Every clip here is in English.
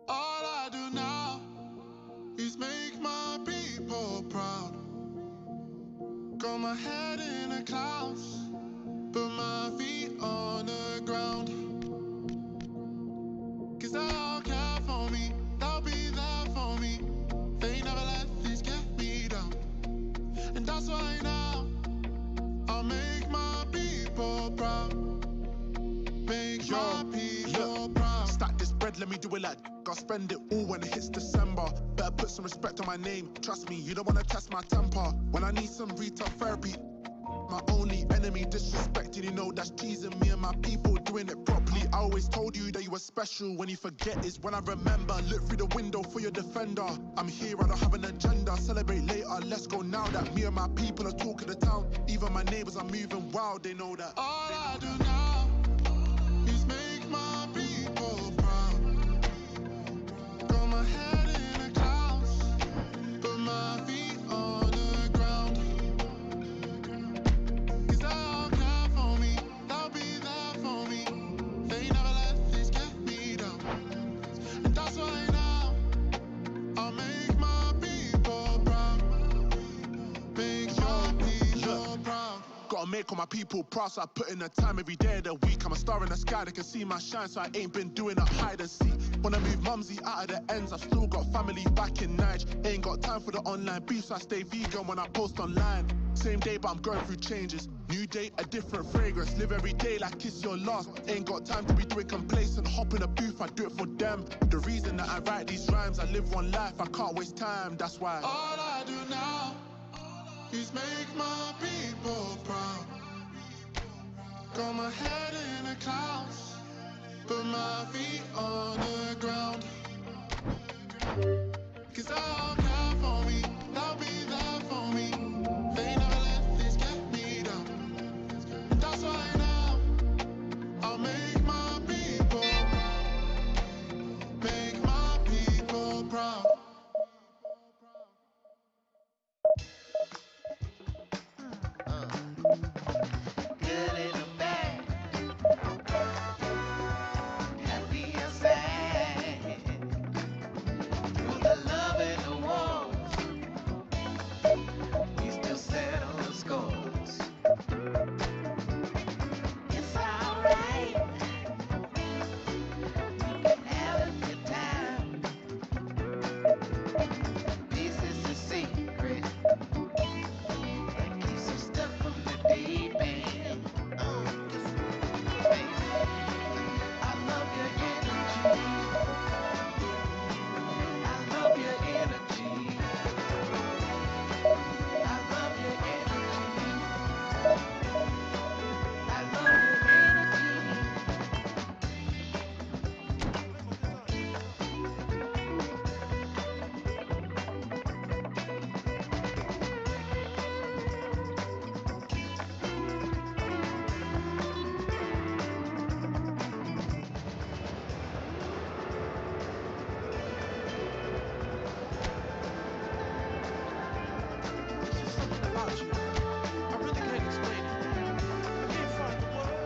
All I do now is make my people proud. Got my head in the clouds, put my feet on the ground. Cause they'll care for me, they'll be there for me. They never let this get me down. And that's why now I'll make my people proud. Make my people proud. Stack this bread, let me do it like I'll spend it all when it hits December. Better put some respect on my name. Trust me, you don't wanna test my temper. When I need some retail therapy, my only enemy disrespecting, you know that's teasing me and my people doing it properly. I always told you that you were special. When you forget is when I remember. Look through the window for your defender. I'm here, I don't have an agenda. Celebrate later, let's go now that me and my people are talking the town. Even my neighbors are moving wild, they know that. All I do now is make my people proud. Got my head in the clouds, put my feet on the ground. Cause they'll care for me, they'll be there for me. They never let this get me down. And that's why now I'll make my people proud. Make my people proud. Gotta make all my people proud, so I put in the time every day of the week. I'm a star in the sky, they can see my shine, so I ain't been doing a hide and seek. Wanna move mumsy out of the ends, I've still got family back in Nige. Ain't got time for the online beef, so I stay vegan when I post online. Same day, but I'm going through changes. New day, a different fragrance. Live every day like it's your last. Ain't got time to be doing complacent. Hop in a booth, I do it for them. The reason that I write these rhymes, I live one life, I can't waste time, that's why. All I do now is make my people proud. Got my head in the clouds, put my feet on the ground. Cause they'll care for me, they'll be there for me. They never let this get me down. And that's why now I'll make my people proud. Make my people proud. Good in the bad, happy and sad. Through the love and the wars, we still settle the scores. It's alright, we can have a good time. This is the secret that keeps us stuck from the deep end. I love your energy. I love your energy. I love your energy. I love your There's just something about you. I really can't explain it. I can't find the word.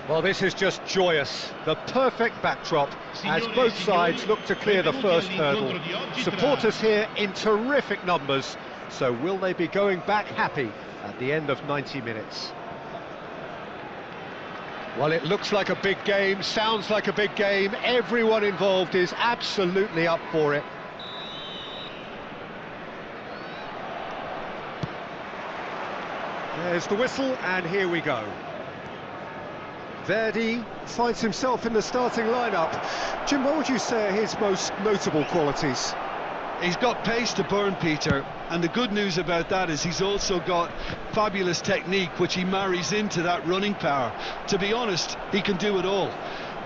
Well, this is just joyous. The perfect backdrop as both sides look to clear the first hurdle. Supporters here in terrific numbers. So will they be going back happy at the end of 90 minutes? Well, it looks like a big game, sounds like a big game. Everyone involved is absolutely up for it. There's the whistle, and here we go. Verdi finds himself in the starting lineup. Jim, what would you say are his most notable qualities? He's got pace to burn, Peter, and the good news about that is he's also got fabulous technique, which he marries into that running power. To be honest, he can do it all.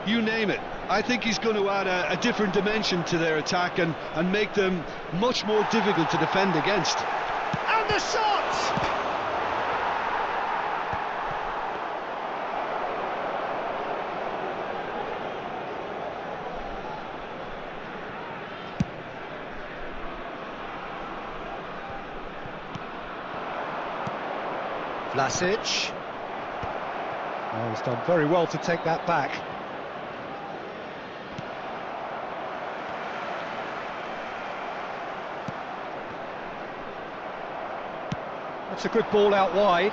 You name it. I think he's going to add a different dimension to their attack and make them much more difficult to defend against. And the shot! Vlasic. Oh, he's done very well to take that back. That's a good ball out wide.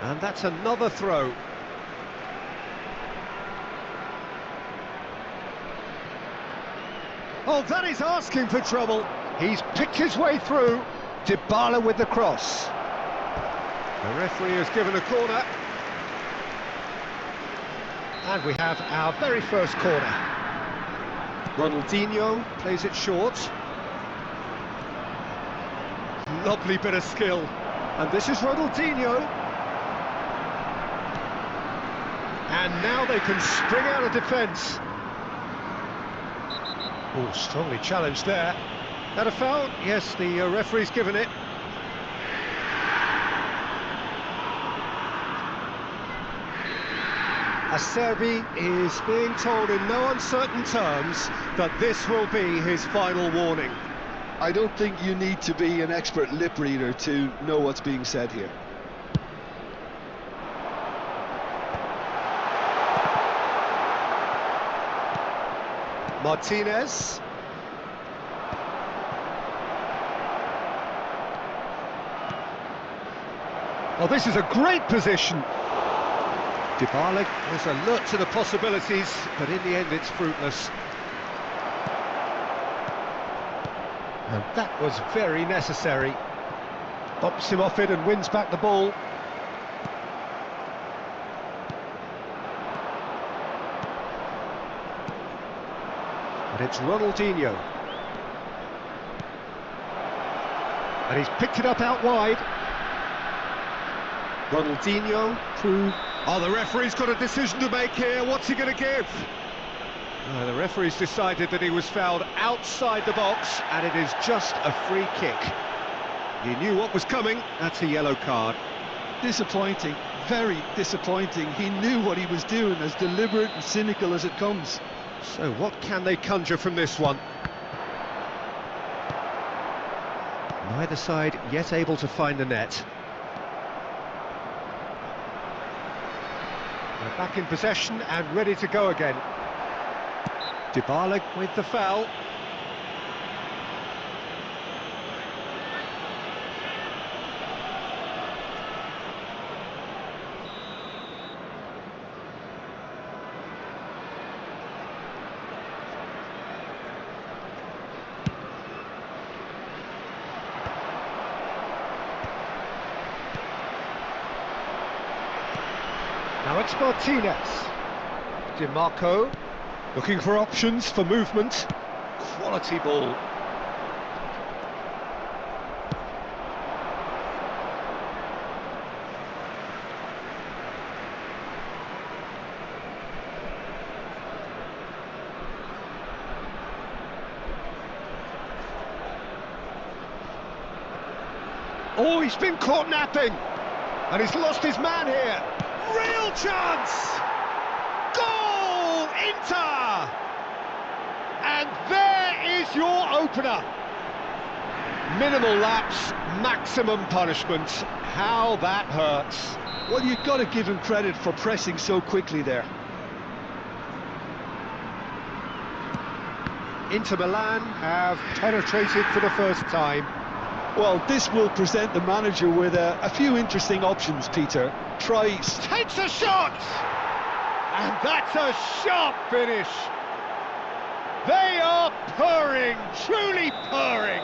And that's another throw. Oh, that is asking for trouble. He's picked his way through. Dybala with the cross. The referee has given a corner. And we have our very first corner. Ronaldinho plays it short. Lovely bit of skill. And this is Ronaldinho. And now they can spring out of defence. Oh, strongly challenged there. That a foul? Yes, the referee's given it. Acerbi is being told in no uncertain terms that this will be his final warning. I don't think you need to be an expert lip reader to know what's being said here. Martinez. Oh, this is a great position. Dybala was alert to the possibilities, but in the end it's fruitless. And that was very necessary. Bumps him off it and wins back the ball. And it's Ronaldinho. And he's picked it up out wide. Ronaldinho through. Oh, the referee's got a decision to make here. What's he going to give? The referee's decided that he was fouled outside the box, and it is just a free kick. He knew what was coming. That's a yellow card. Disappointing, very disappointing. He knew what he was doing, as deliberate and cynical as it comes. So what can they conjure from this one? Neither side yet able to find the net. They're back in possession and ready to go again. Dybala with the foul. Now it's Martinez. DiMarco looking for options for movement. Quality ball. Oh, he's been caught napping, and he's lost his man here. Real chance! Goal! Inter! And there is your opener. Minimal lapse, maximum punishment. How that hurts. Well, you've got to give him credit for pressing so quickly there. Inter Milan have penetrated for the first time. Well, this will present the manager with a few interesting options, Peter. Takes a shot! And that's a sharp finish. They are purring, truly purring.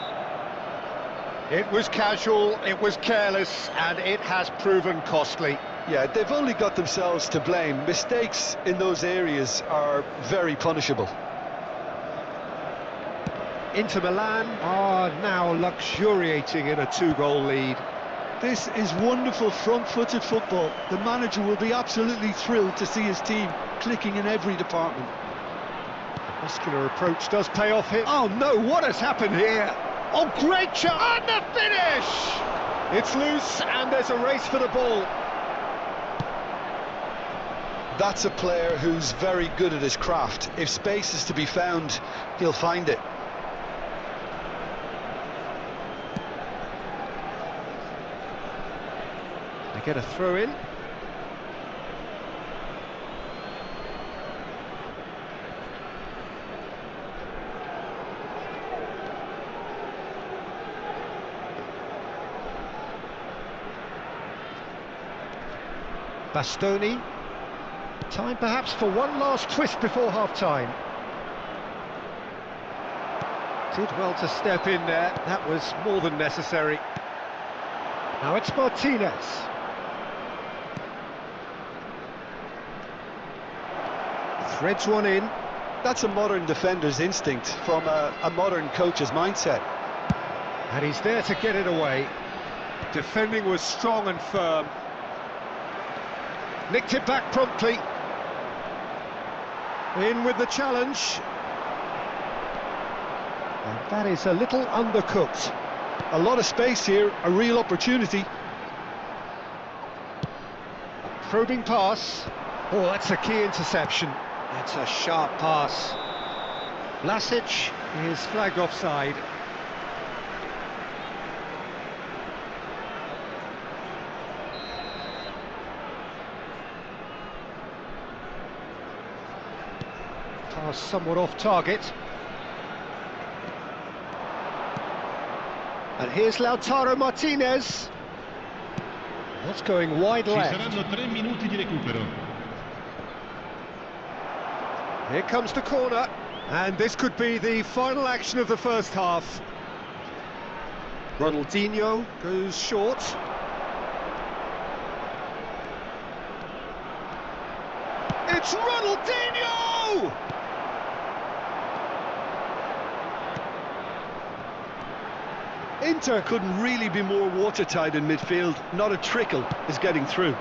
It was casual, it was careless, and it has proven costly. Yeah, they've only got themselves to blame. Mistakes in those areas are very punishable. Inter Milan are now luxuriating in a 2-goal lead. This is wonderful front-footed football. The manager will be absolutely thrilled to see his team clicking in every department. Muscular approach does pay off here. Oh no, what has happened here? Oh, great chance! And the finish! It's loose and there's a race for the ball. That's a player who's very good at his craft. If space is to be found, he'll find it. They get a throw in. Bastoni. Time perhaps for one last twist before half-time. Did well to step in there, that was more than necessary. Now it's Martinez. Threads one in. That's a modern defender's instinct from a modern coach's mindset. And he's there to get it away. Defending was strong and firm. Nicked it back promptly. In with the challenge. And that is a little undercooked. A lot of space here, a real opportunity. Probing pass. Oh, that's a key interception. It's a sharp pass. Vlasic is flagged offside. Pass somewhat off target. And here's Lautaro Martinez. That's going wide left. Ci saranno 3 minuti di recupero. Here comes the corner, and this could be the final action of the first half. Ronaldinho goes short. It's Ronaldinho! Inter couldn't really be more watertight in midfield. Not a trickle is getting through.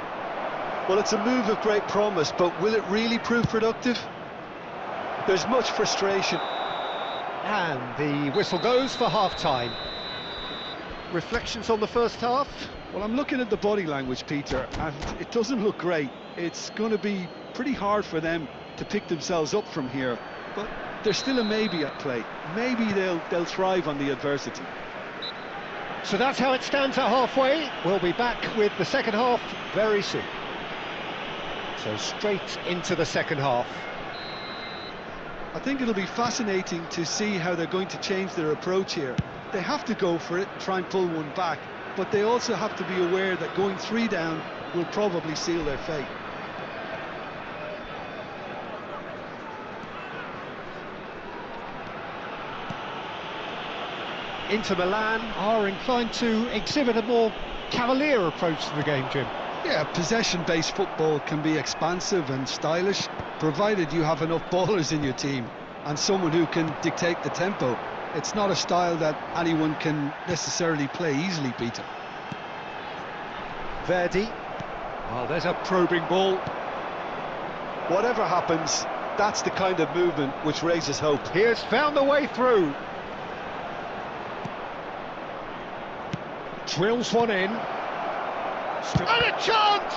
Well, it's a move of great promise, but will it really prove productive? There's much frustration. And the whistle goes for half-time. Reflections on the first half? Well, I'm looking at the body language, Peter, and it doesn't look great. It's going to be pretty hard for them to pick themselves up from here, but there's still a maybe at play. Maybe they'll thrive on the adversity. So that's how it stands at halfway. We'll be back with the second half very soon. So straight into the second half. I think it'll be fascinating to see how they're going to change their approach here. They have to go for it, try and pull one back, but they also have to be aware that going 3 down will probably seal their fate. Inter Milan are inclined to exhibit a more cavalier approach to the game, Jim. Yeah, possession-based football can be expansive and stylish, provided you have enough ballers in your team and someone who can dictate the tempo. It's not a style that anyone can necessarily play easily, Peter. Verdi. Well, there's a probing ball. Whatever happens, that's the kind of movement which raises hope. He has found the way through. Drills one in. And a chance!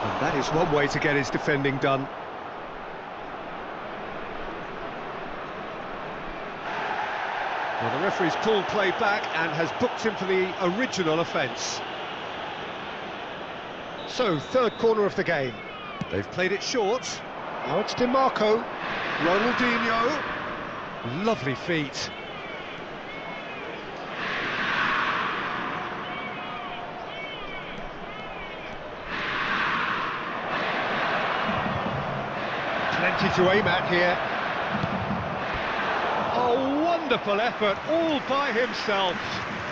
And that is one way to get his defending done. Well, the referee's pulled play back and has booked him for the original offence. So, third corner of the game. They've played it short. Now it's DiMarco. Ronaldinho. Lovely feet. Plenty to aim at here. A wonderful effort, all by himself.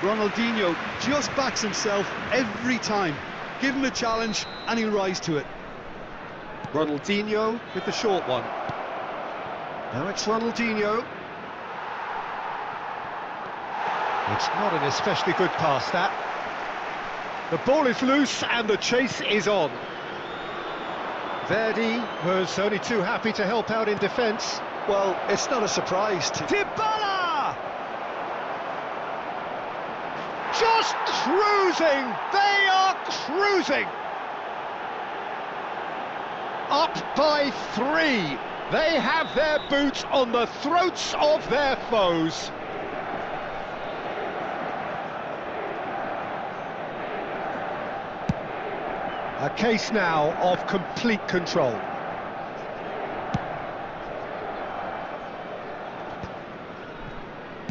Ronaldinho just backs himself every time. Give him a challenge and he'll rise to it. Ronaldinho with the short one. Now it's Ronaldinho. It's not an especially good pass, that. The ball is loose and the chase is on. Verdi was only too happy to help out in defence. Well, it's not a surprise to... Dybala! Just cruising! They are cruising! Up by 3. They have their boots on the throats of their foes. A case now of complete control.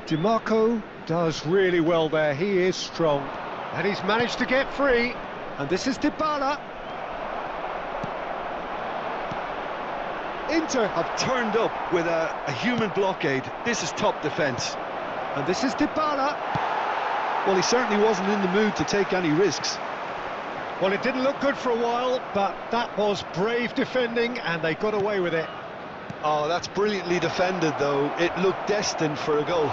DiMarco does really well there, he is strong. And he's managed to get free. And this is Dybala. Inter have turned up with a human blockade. This is top defence. And this is Dybala. Well, he certainly wasn't in the mood to take any risks. Well, it didn't look good for a while, but that was brave defending and they got away with it. Oh, that's brilliantly defended, though. It looked destined for a goal.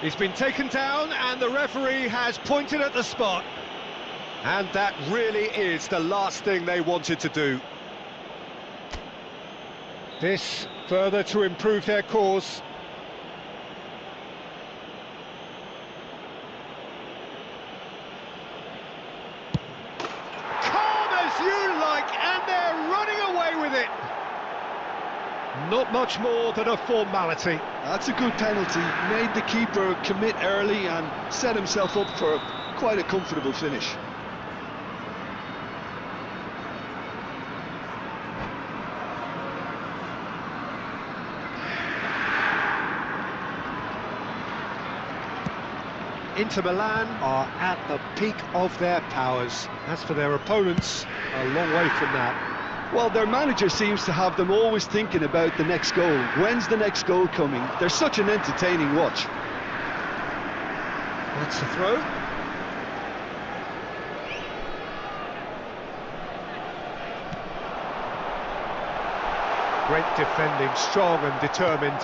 He's been taken down and the referee has pointed at the spot. And that really is the last thing they wanted to do. This further to improve their cause. Calm as you like, and they're running away with it. Not much more than a formality. That's a good penalty. Made the keeper commit early and set himself up for quite a comfortable finish. Inter Milan are at the peak of their powers. As for their opponents, a long way from that. Well, their manager seems to have them always thinking about the next goal. When's the next goal coming? They're such an entertaining watch. That's the throw. Great defending, strong and determined.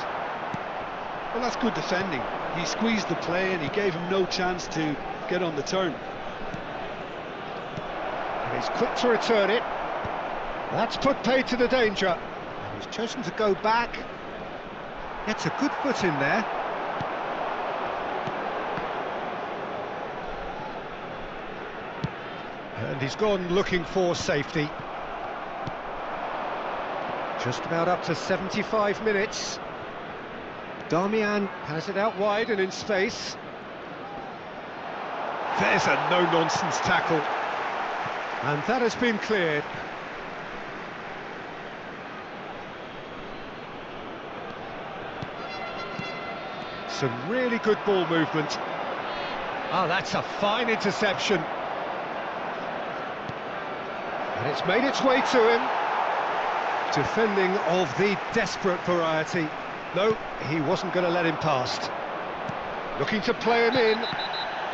Well, that's good defending. He squeezed the play and he gave him no chance to get on the turn. And he's quick to return it. That's put paid to the danger. And he's chosen to go back. Gets a good foot in there. And he's gone looking for safety. Just about up to 75 minutes. Darmian has it out wide and in space. There's a no-nonsense tackle. And that has been cleared. Some really good ball movement. Oh, that's a fine interception. And it's made its way to him. Defending of the desperate variety. No, he wasn't going to let him past. Looking to play him in.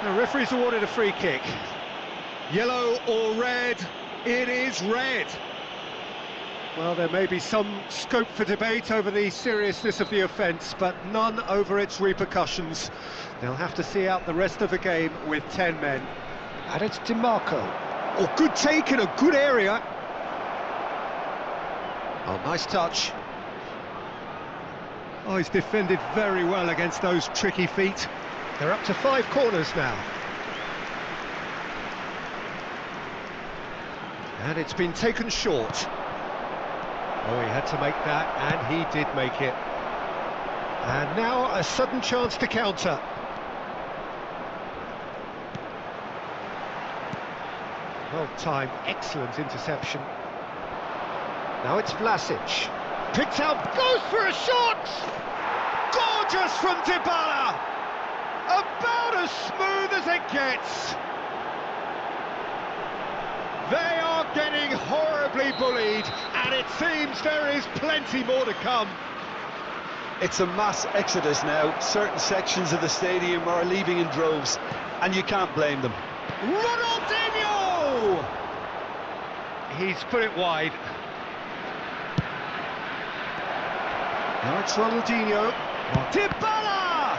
The referee's awarded a free kick. Yellow or red? It is red. Well, there may be some scope for debate over the seriousness of the offence, but none over its repercussions. They'll have to see out the rest of the game with 10 men. And it's DiMarco. Oh, good take in a good area. Oh, nice touch. Oh, he's defended very well against those tricky feet. They're up to 5 corners now. And it's been taken short. Oh, he had to make that, and he did make it. And now a sudden chance to counter. Well timed, excellent interception. Now it's Vlasic. Picked out, goes for a shot! Gorgeous from Dybala! About as smooth as it gets. They are getting horribly bullied, and it seems there is plenty more to come. It's a mass exodus now. Certain sections of the stadium are leaving in droves, and you can't blame them. Ronaldinho! He's put it wide. Now it's Ronaldinho. Dybala!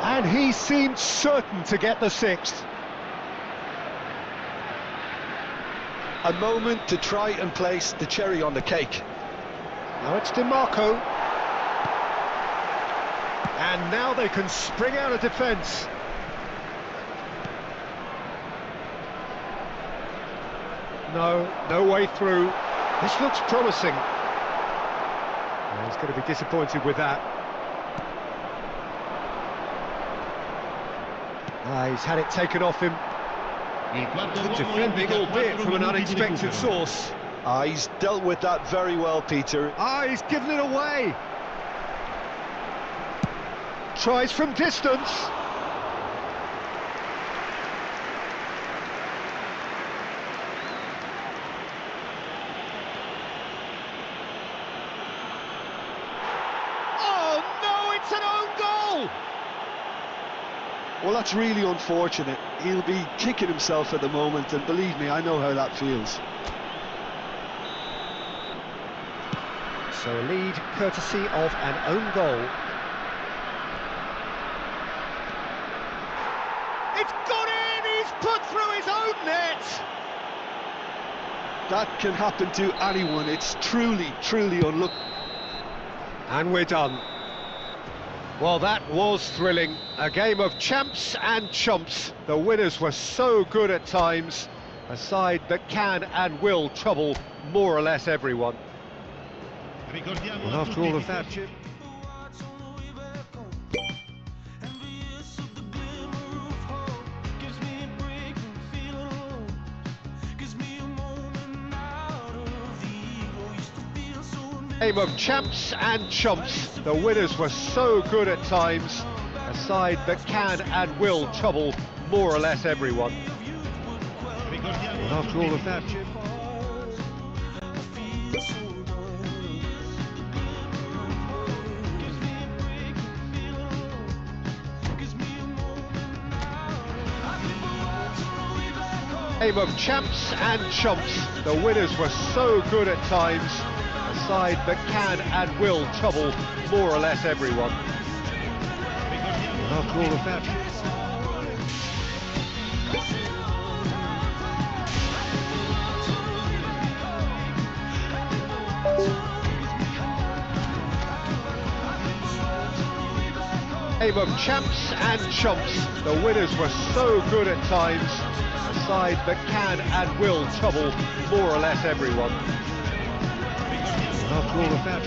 And he seemed certain to get the sixth. A moment to try and place the cherry on the cake. Now it's DiMarco. And now they can spring out of defence. No way through. This looks promising. Well, he's going to be disappointed with that. He's had it taken off him. Good defending, albeit from an unexpected source. He's dealt with that very well, Peter. He's given it away. Tries from distance. Oh no, it's an own goal! Well, that's really unfortunate. He'll be kicking himself at the moment, and believe me, I know how that feels. So a lead courtesy of an own goal. It's gone in! He's put through his own net! That can happen to anyone. It's truly unlucky. And we're done. Well, that was thrilling. A game of champs and chumps. The winners were so good at times. A side that can and will trouble more or less everyone. Ricordiamo After all of that, Jim. Game of champs and chumps. The winners were so good at times. A side that can and will trouble more or less everyone. After all of that, Jim. Game of champs and chumps. The winners were so good at times. A side that can and will trouble more or less everyone. After all of that. Game of champs and chumps. The winners were so good at times. A side that can and will trouble more or less everyone. After all of that.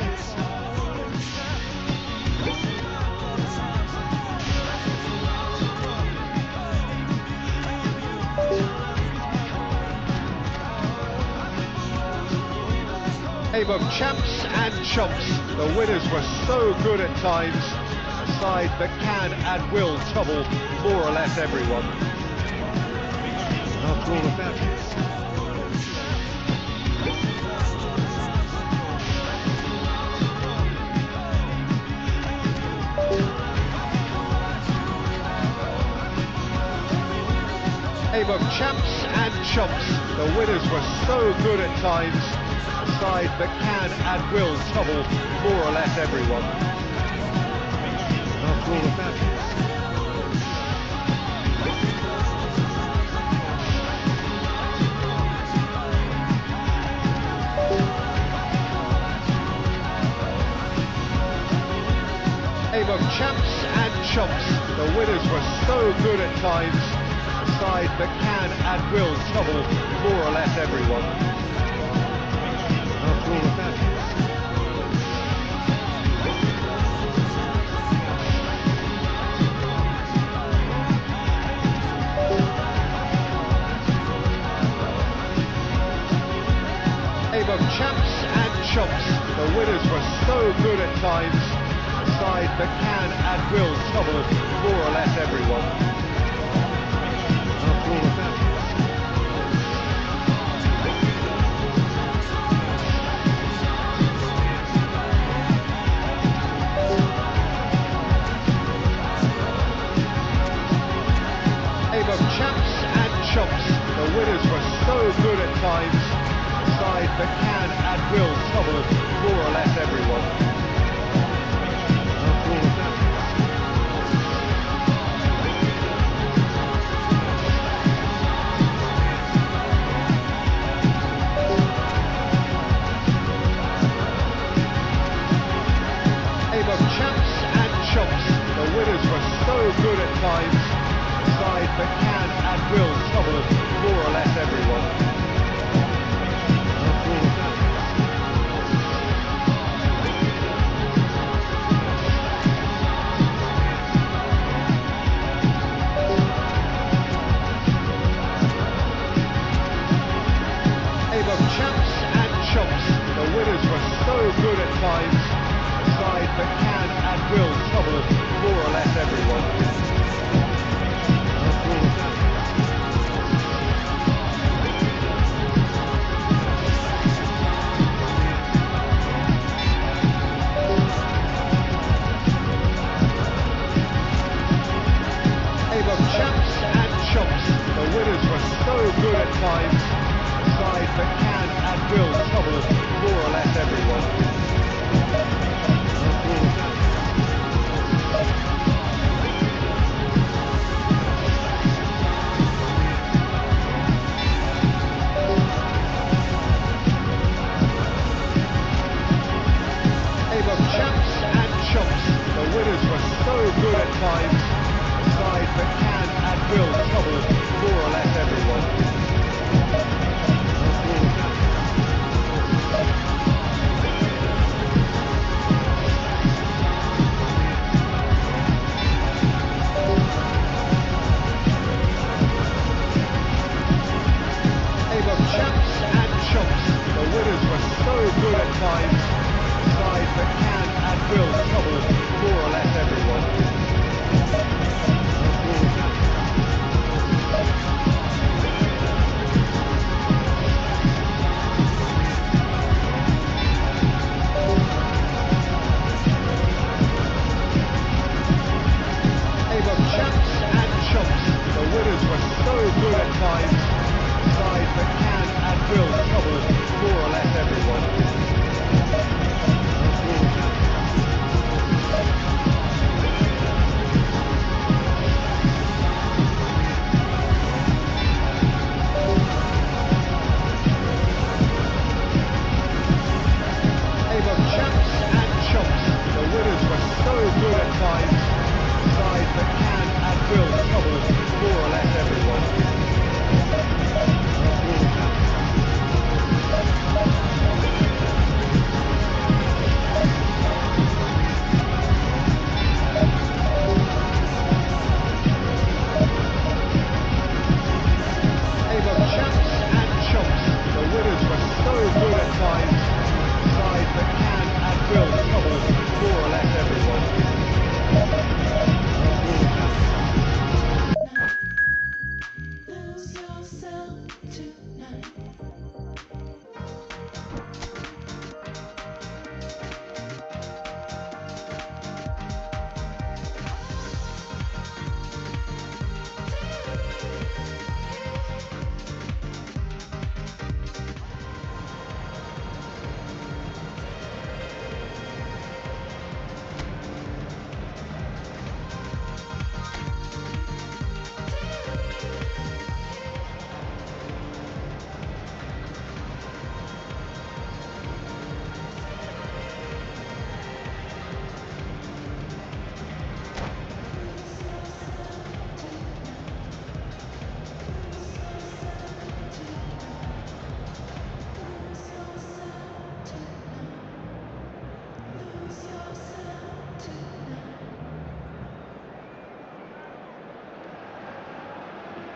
Game of champs and chumps. The winners were so good at times. A side that can and will trouble more or less everyone. After all of that. Game of champs and chumps. The winners were so good at times. A side that can and will trouble more or less everyone. After all of that. Game of champs and chumps. The winners were so good at times. A side that can and will trouble more or less everyone. After all of that. Game of champs and chumps. The winners were so good at times. A side that can and will trouble more or less everyone. After all of that. Game of champs and chumps. The winners were so good at times. A side that can and will trouble more or less everyone. winners were so good at times, a side that can and will trouble more or less everyone. Champs and chumps, the winners were so good at times, a side that can and will trouble more or less everyone. Champs and chumps, the winners were so good at times, side that can and will trouble more or less everyone. Champs and chumps, the winners were so good at times, side that can and will trouble more or less everyone. Champs and chumps, the winners were so good at times, side that can and will trouble more or less everyone. Champs and chumps, the winners were so good at times, side that can and will trouble more or less everyone. Champs and chumps, the winners were so good at times, side that can and will trouble more or less everyone. Lose yourself tonight.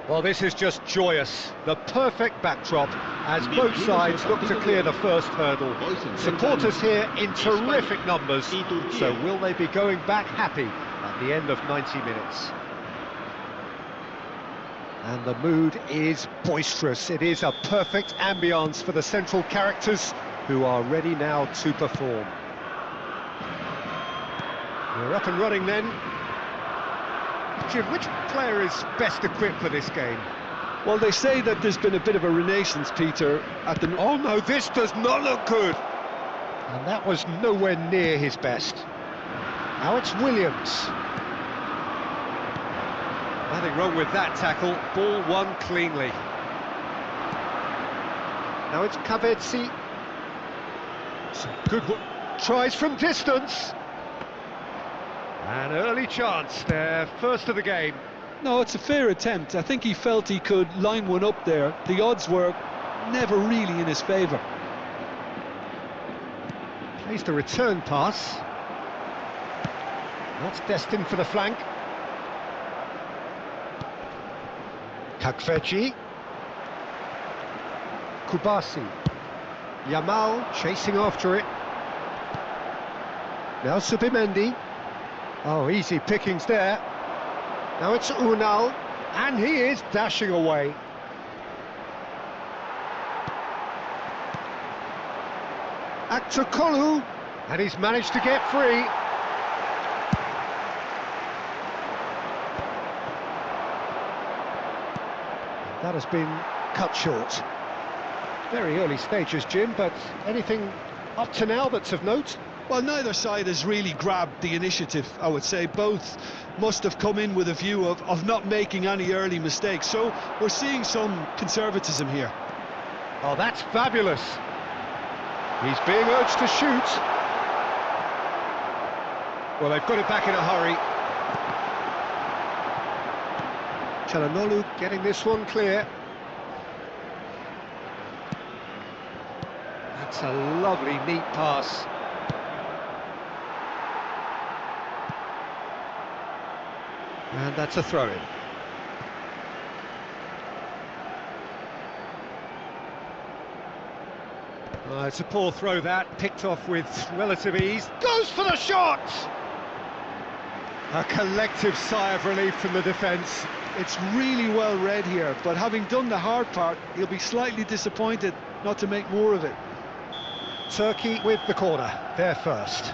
Well, this is just joyous. The perfect backdrop as both sides look to clear the first hurdle. Supporters here in terrific numbers, so will they be going back happy at the end of 90 minutes? And the mood is boisterous. It is a perfect ambience for the central characters who are ready now to perform. We're up and running then. Jim, which player is best equipped for this game? Well, they say that there's been a bit of a renaissance, Peter, at the... Oh no, this does not look good! And that was nowhere near his best. Now it's Williams. Nothing wrong with that tackle, ball won cleanly. Now it's Kavetsi. Some good tries from distance. An early chance there, first of the game. No, it's a fair attempt. I think he felt he could line one up there. The odds were never really in his favour. Plays the return pass. That's destined for the flank. Kakvechi. Kubasi. Yamal chasing after it. Now Subimendi. Oh, easy pickings there. Now it's Unal, and he is dashing away. Aktukolu, and he's managed to get free. That has been cut short. Very early stages, Jim, but anything up to now that's of note? Well, neither side has really grabbed the initiative, I would say. Both must have come in with a view of not making any early mistakes. So we're seeing some conservatism here. Oh, that's fabulous. He's being urged to shoot. Well, they've got it back in a hurry. Çalhanoğlu getting this one clear. That's a lovely, neat pass. And that's a throw-in. It's a poor throw that, picked off with relative ease. Goes for the shot! A collective sigh of relief from the defence. It's really well read here, but having done the hard part, he'll be slightly disappointed not to make more of it. Turkey with the corner, there first.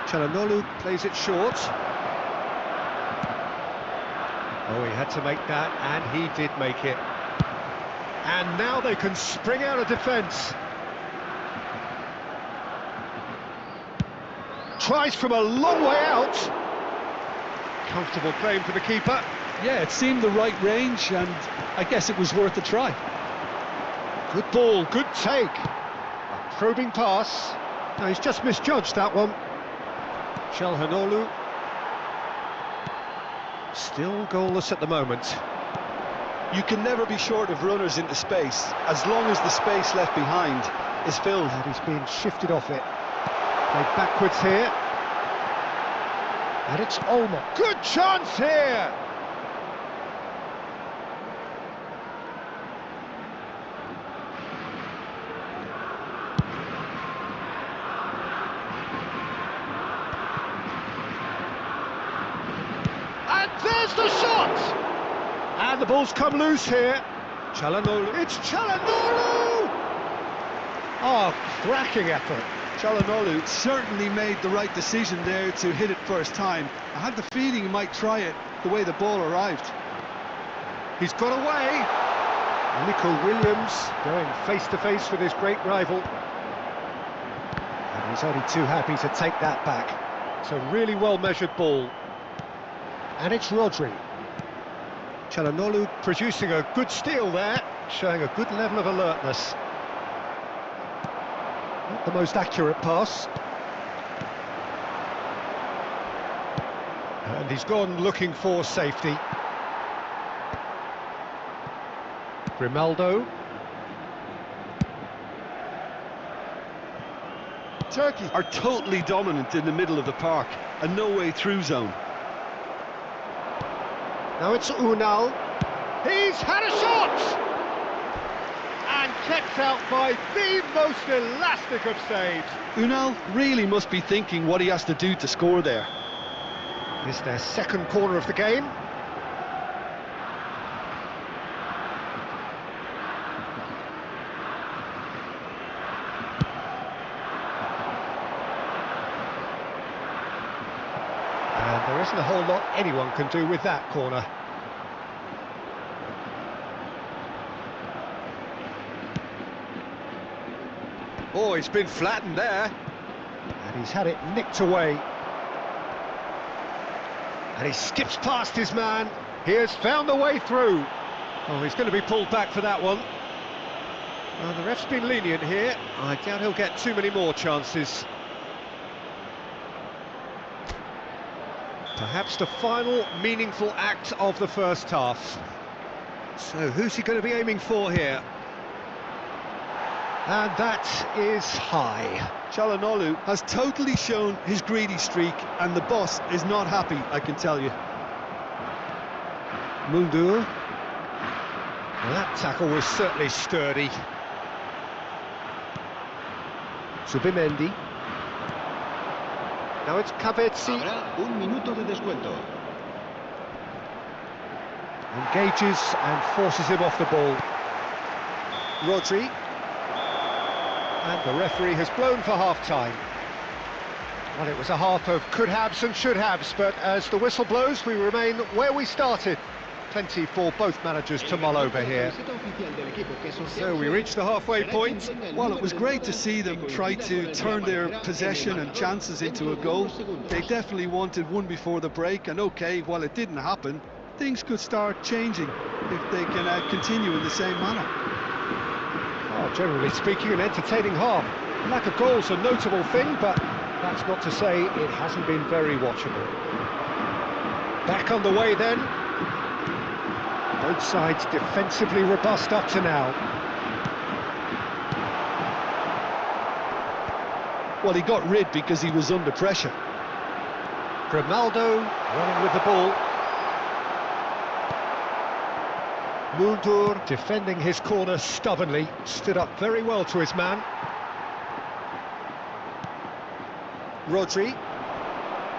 Çalhanoğlu plays it short. Oh, he had to make that, and he did make it. And now they can spring out of defence. Tries from a long way out. Comfortable claim for the keeper. Yeah, it seemed the right range, and I guess it was worth a try. Good ball, good take. A probing pass. No, he's just misjudged that one. Çalhanoğlu. Still goalless at the moment. You can never be short of runners into space, as long as the space left behind is filled. And he's being shifted off it. Played backwards here. And it's Olmo. Good chance here! And there's the shot! And the ball's come loose here. Çalhanoğlu. It's Çalhanoğlu! Oh, cracking effort. Çalhanoğlu certainly made the right decision there to hit it first time. I had the feeling he might try it the way the ball arrived. He's got away. Nico Williams going face-to-face with his great rival. And he's only too happy to take that back. It's a really well-measured ball. And it's Rodri. Çalhanoğlu producing a good steal there, showing a good level of alertness. Not the most accurate pass. And he's gone looking for safety. Grimaldo. Turkey are totally dominant in the middle of the park, a no-way-through zone. Now it's Unal. He's had a shot! And kept out by the most elastic of saves. Unal really must be thinking what he has to do to score there. It's their second corner of the game. And there isn't a whole lot anyone can do with that corner. Oh, he's been flattened there. And he's had it nicked away. And he skips past his man. He has found a way through. Oh, he's going to be pulled back for that one. Well, the ref's been lenient here. I doubt he'll get too many more chances. Perhaps the final meaningful act of the first half. So who's he going to be aiming for here? And that is high. Çalhanoğlu has totally shown his greedy streak, and the boss is not happy, I can tell you. Muldur. Well, that tackle was certainly sturdy. Subimendi. Now it's Cavezzi. Habrá un minuto de descuento. Engages and forces him off the ball. Rodri. And the referee has blown for half-time. Well, it was a half of could-haves and should-haves, but as the whistle blows, we remain where we started. Plenty for both managers to mull over here. So we reach the halfway point. Well, it was great to see them try to turn their possession and chances into a goal. They definitely wanted one before the break, and okay, while it didn't happen, things could start changing if they can continue in the same manner. Oh, generally speaking, an entertaining half. Lack of goals a notable thing, but that's not to say it hasn't been very watchable. Back underway then. Both sides defensively robust up to now. Well, he got rid because he was under pressure. Grimaldo running with the ball. Muldur defending his corner stubbornly, stood up very well to his man. Rodri.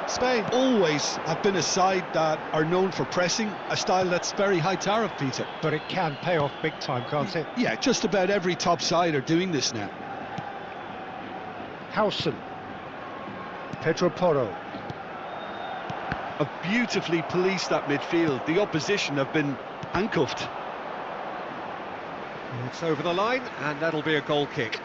Spain always have been a side that are known for pressing, a style that's very high tariff, Peter. But it can pay off big time, can't it? Yeah, just about every top side are doing this now. Howson. Pedro Porro. Have beautifully policed that midfield. The opposition have been handcuffed. It's over the line, and that'll be a goal kick.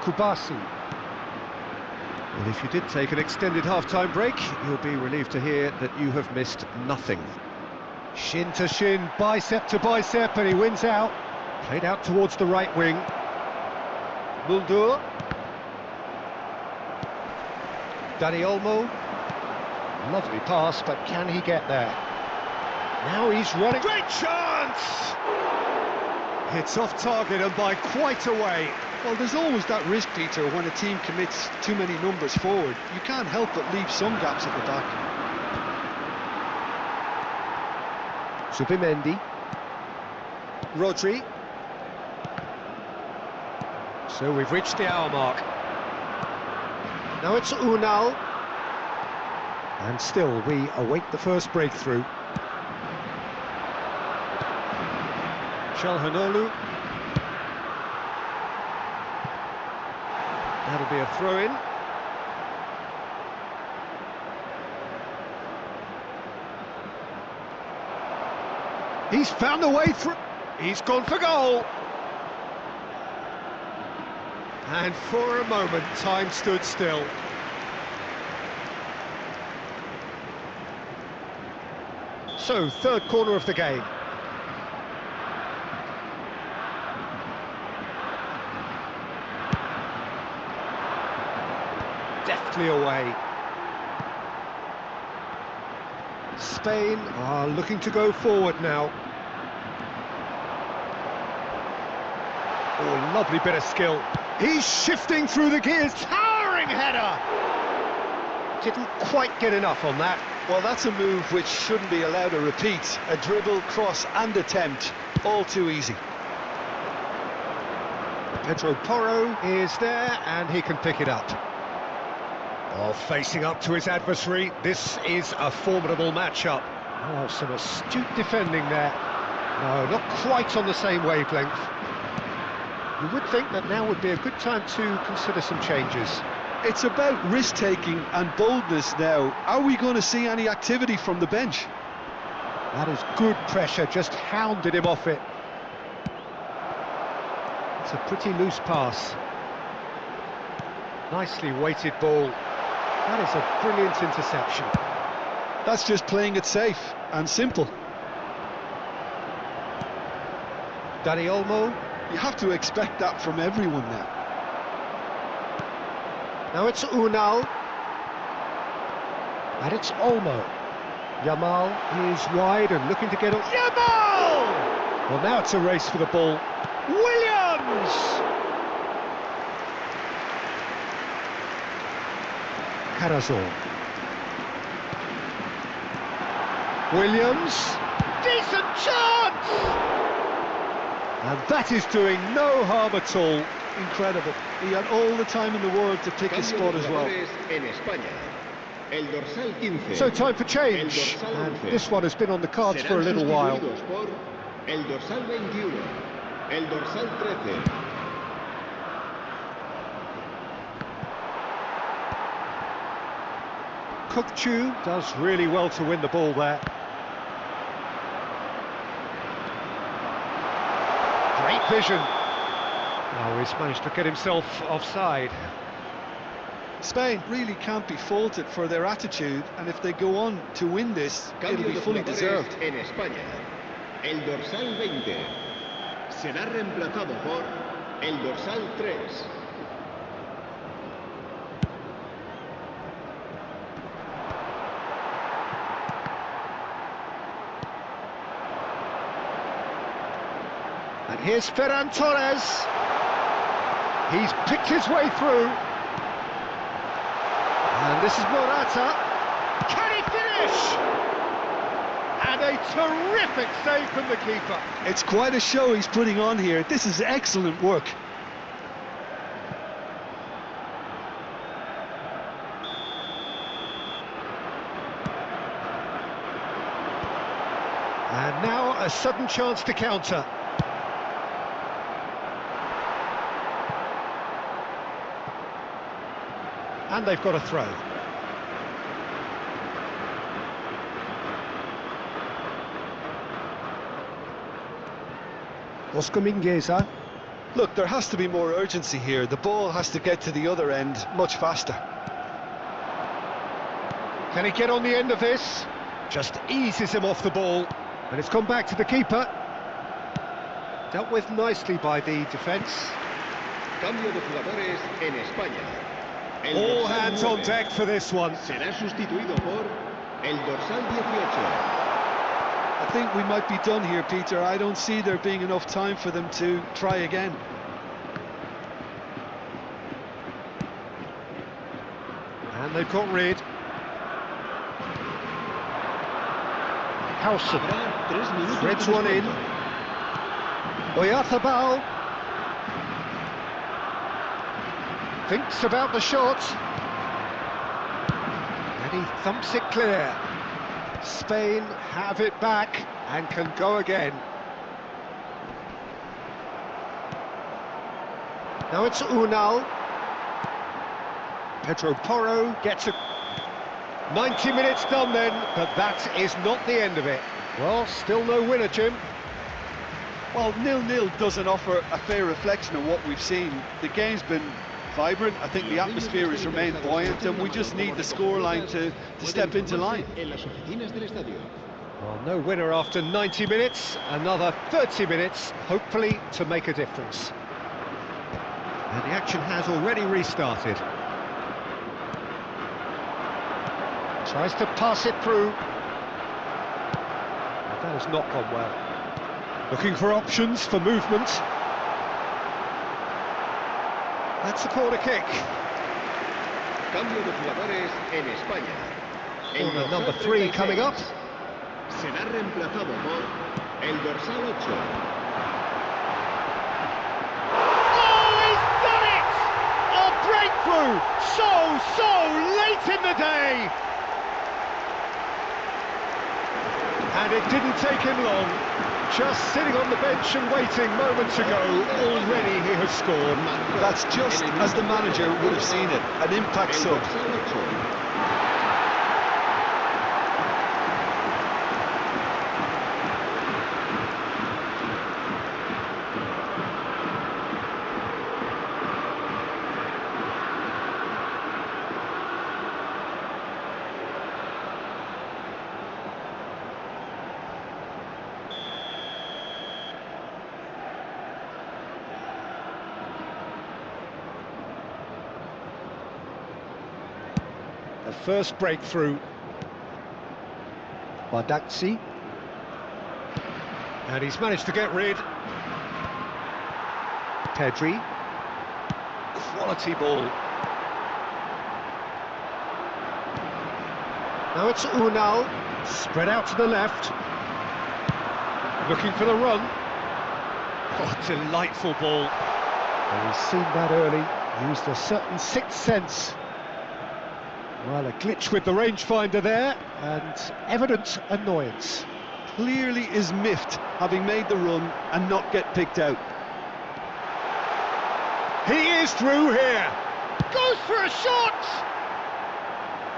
Kubasi. Well, if you did take an extended half-time break, you'll be relieved to hear that you have missed nothing. Shin to shin, bicep to bicep, and he wins out. Played out towards the right wing. Muldur. Dani Olmo. Lovely pass, but can he get there? Now he's running. Great chance! It's off target and by quite a way. Well, there's always that risk, Peter, when a team commits too many numbers forward. You can't help but leave some gaps at the back. Subimendi. Rodri. So we've reached the hour mark. Now it's Unal. And still we await the first breakthrough. Çalhanoğlu. That'll be a throw-in. He's found a way through. He's gone for goal. And for a moment, time stood still. So, third corner of the game. Deftly away. Spain are looking to go forward now. Oh, lovely bit of skill. He's shifting through the gears. Towering header! Didn't quite get enough on that. Well, that's a move which shouldn't be allowed to repeat. A dribble, cross and attempt. All too easy. Pedro Porro is there and he can pick it up. Oh, facing up to his adversary, this is a formidable matchup. Oh, some astute defending there. No, not quite on the same wavelength. You would think that now would be a good time to consider some changes. It's about risk-taking and boldness now. Are we going to see any activity from the bench? That is good pressure, just hounded him off it. It's a pretty loose pass. Nicely weighted ball. That is a brilliant interception. That's just playing it safe and simple. Dani Olmo. You have to expect that from everyone now. Now it's Unal. And it's Olmo. Yamal is wide and looking to get on. Yamal! Well, now it's a race for the ball. Williams! Carazor. Williams. Decent chance! And that is doing no harm at all. Incredible. He had all the time in the world to pick his spot as well. En España. El dorsal 15. So time for change. And this one has been on the cards for a little while. Por el dorsal 21. El dorsal 13. Kukçu does really well to win the ball there. Great vision. Oh, he's managed to get himself offside. Spain really can't be faulted for their attitude, and if they go on to win this, it'll be fully deserved. En España. El dorsal 20. Será reemplazado por el dorsal 3. And here's Ferran Torres. He's picked his way through. And this is Morata. Can he finish? And a terrific save from the keeper. It's quite a show he's putting on here. This is excellent work. And now a sudden chance to counter. And they've got a throw. Oscar Mingueza. Look, there has to be more urgency here. The ball has to get to the other end much faster. Can he get on the end of this? Just eases him off the ball. And it's come back to the keeper. Dealt with nicely by the defence. Cambio de jugadores en España. El All dorsal hands on 9 deck for this one. será sustituido por el dorsal 18. I think we might be done here, Peter. I don't see there being enough time for them to try again. And they've got rid. Howson Habrá 3 minutos threads de one in. descuento. Oyarzabal thinks about the shot. And he thumps it clear. Spain have it back and can go again. Now it's Unal. Pedro Porro gets a 90 minutes done then, but that is not the end of it. Well, still no winner, Jim. Well, 0-0 doesn't offer a fair reflection of what we've seen. The game's been vibrant. I think the atmosphere has remained buoyant, and we just need the scoreline to step into line. En las oficinas del estadio. Well, no winner after 90 minutes. Another 30 minutes, hopefully, to make a difference. And the action has already restarted. Tries to pass it through. That has not gone well. Looking for options for movement. That's a corner kick. Cambio de jugadores en España. El Corner dorsal number 3 36 coming up. será reemplazado por el dorsal 8. Oh, he's done it! A breakthrough! So late in the day! And it didn't take him long. Just sitting on the bench and waiting moments ago, already he has scored. That's just as the manager would have seen it, an impact El sub. dorsal 8. The first breakthrough. Badaxi. And he's managed to get rid. Pedri. Quality ball. Now it's Unal. Spread out to the left. Looking for the run. Oh, delightful ball. Well, he's seen that early. Used a certain sixth sense. Well, a glitch with the rangefinder there, and evident annoyance. Clearly is miffed, having made the run and not get picked out. He is through here. Goes for a shot!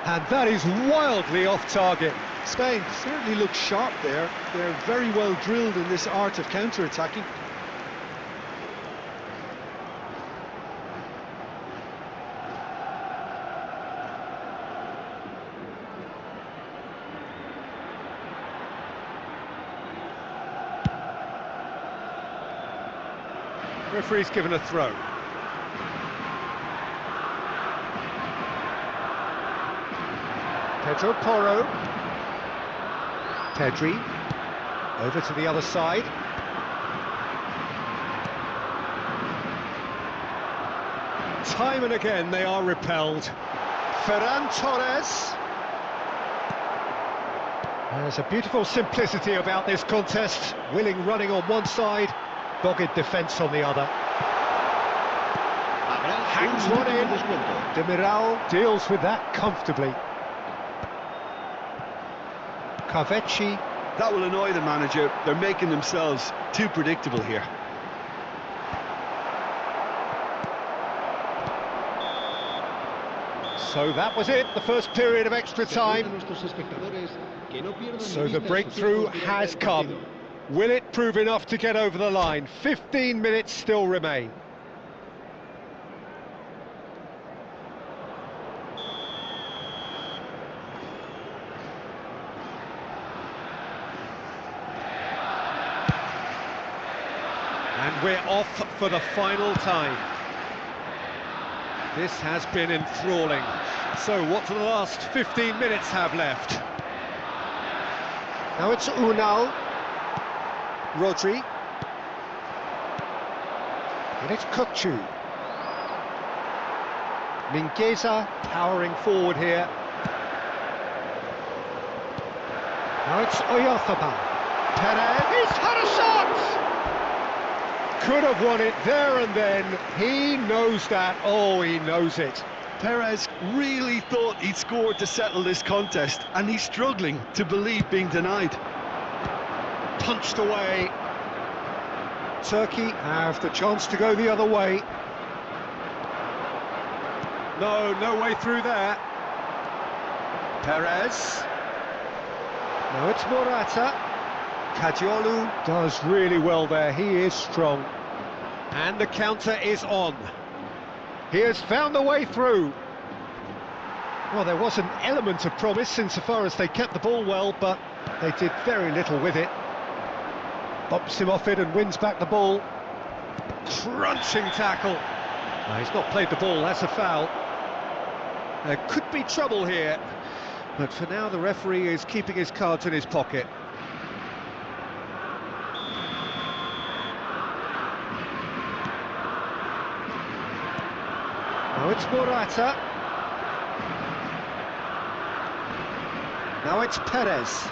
And that is wildly off target. Spain certainly looks sharp there. They're very well drilled in this art of counter-attacking. Referee's given a throw. Pedro Porro. Pedri. Over to the other side. Time and again they are repelled. Ferran Torres. There's a beautiful simplicity about this contest. Willing running on one side, dogged defence on the other. Hangs one in. Demiral deals with that comfortably. Cavechi. That will annoy the manager. They're making themselves too predictable here. So that was it, the first period of extra time. So the breakthrough has come. Will it prove enough to get over the line? 15 minutes still remain. And we're off for the final time. This has been enthralling. So what do the last 15 minutes have left? Now it's Unal. Rodri. And it's Kukçu. Mingueza powering forward here. Now it's Oyarzabal. Perez. He's had a shot! Could have won it there and then. He knows that. Oh, he knows it. Perez really thought he'd scored to settle this contest, and he's struggling to believe being denied. Punched away. Turkey have the chance to go the other way. No way through there. Perez. Now it's Morata. Kadiolu does really well there. He is strong. And the counter is on. He has found the way through. Well, there was an element of promise insofar as they kept the ball well, but they did very little with it. Bumps him off it and wins back the ball. Crunching tackle. No, he's not played the ball, that's a foul. There could be trouble here, but for now the referee is keeping his cards in his pocket. Now it's Morata. Now it's Perez.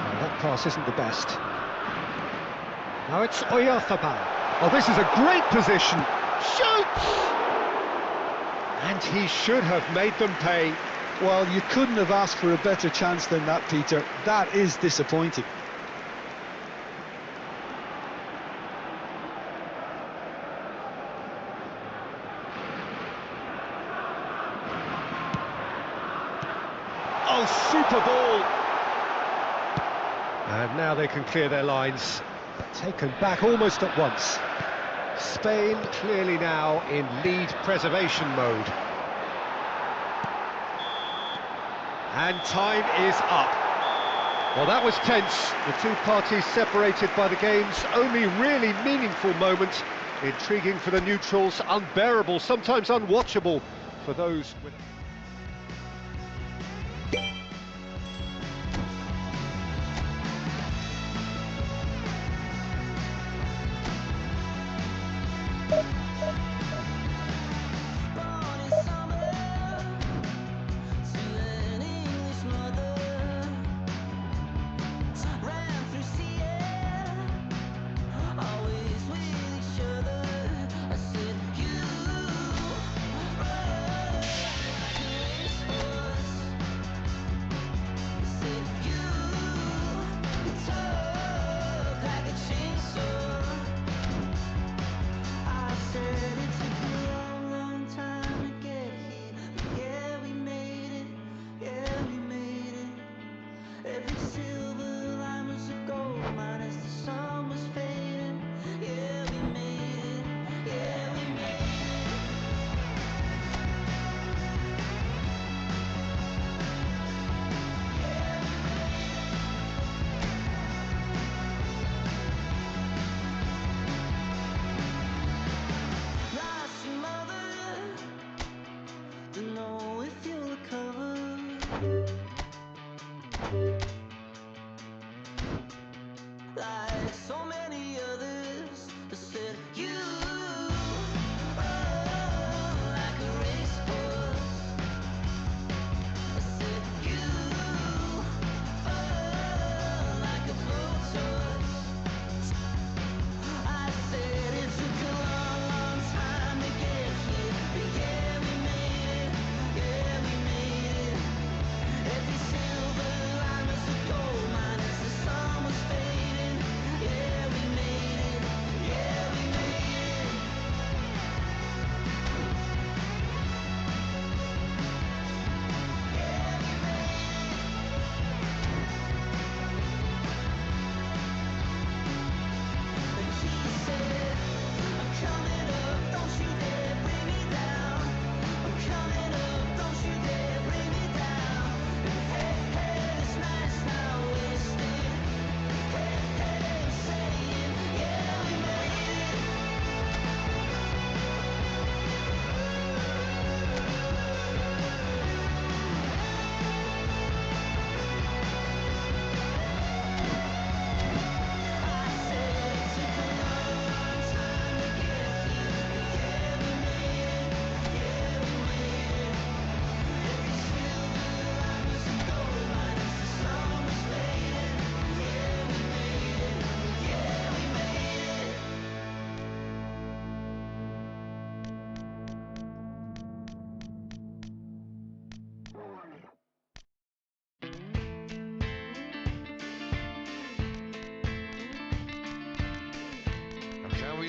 Well, that pass isn't the best. Now it's Oyarzabal. Oh, this is a great position. Shoots! And he should have made them pay. Well, you couldn't have asked for a better chance than that, Peter. That is disappointing. Oh, super ball! And now they can clear their lines. Taken back almost at once. Spain clearly now in lead preservation mode. And time is up. Well, that was tense. The two parties separated by the game's only really meaningful moment. Intriguing for the neutrals, unbearable, sometimes unwatchable for those with...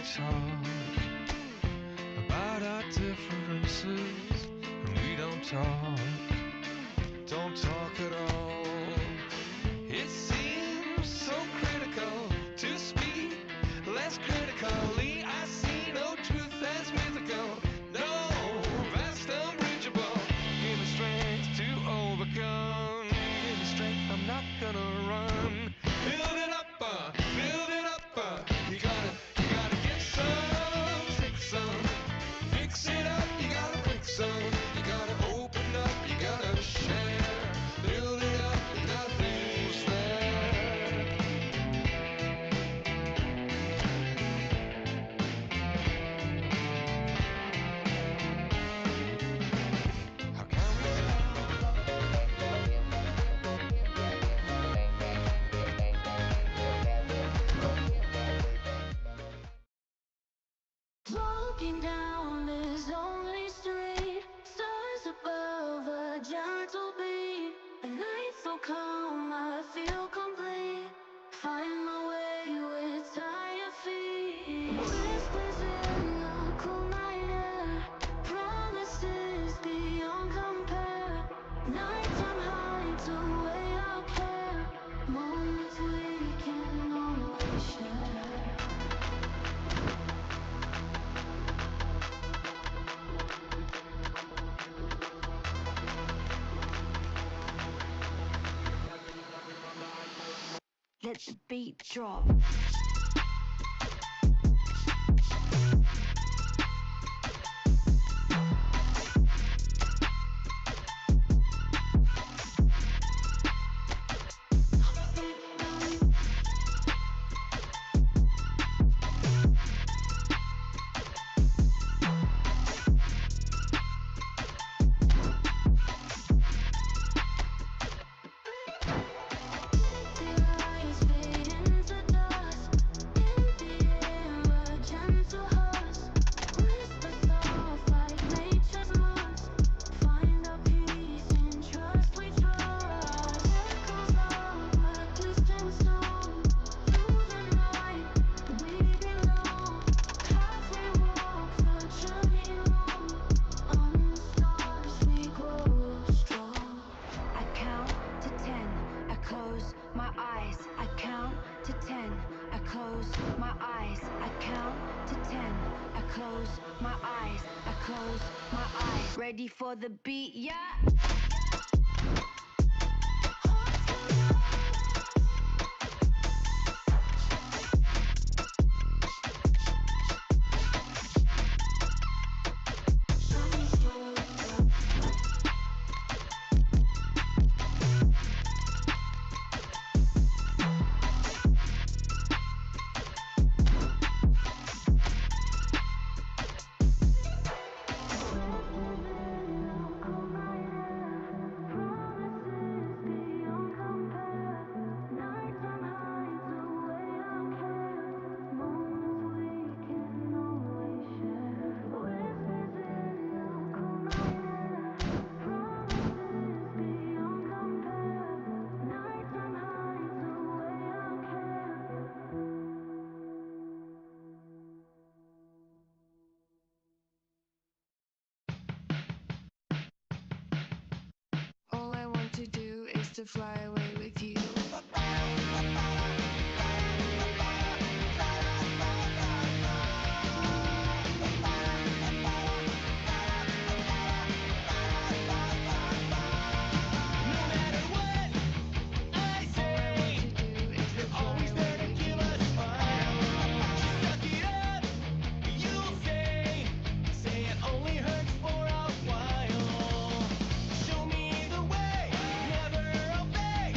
talk about our differences, and we don't talk at all. It seems so critical to speak less critically. I see no truth as mythical, no vast unbridgeable. Give me strength to overcome. Give me strength, I'm not gonna run. Build it up, build it up. You gotta get some, take some, fix it up. You gotta break some. You gotta open up. You gotta share. Build it up. Nothing's there. How can we Walking down this lonely street, stars above a gentle beat. A night so calm, I feel complete. Find my way with tired feet. Whispers in the cool night air, promises beyond compare. Nighttime hides away our care, moments we can always share. Let the beat drop. Ready for the beat, yeah? All I want to do is to fly away with you. Show me the way, never obey.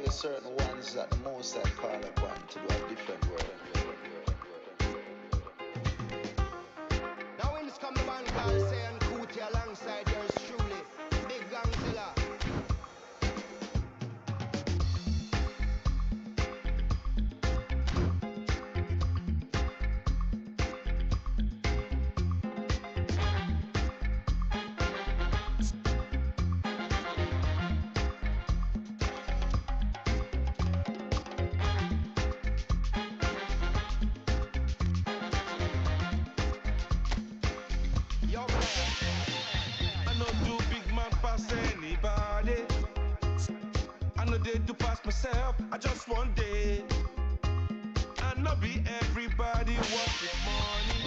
only certain ones that the most I call upon to do a different work. Now in this come the man called Sayan Kuti alongside yours truly, Big Gangzilla. To pass myself, I just one day. I know be everybody want with money.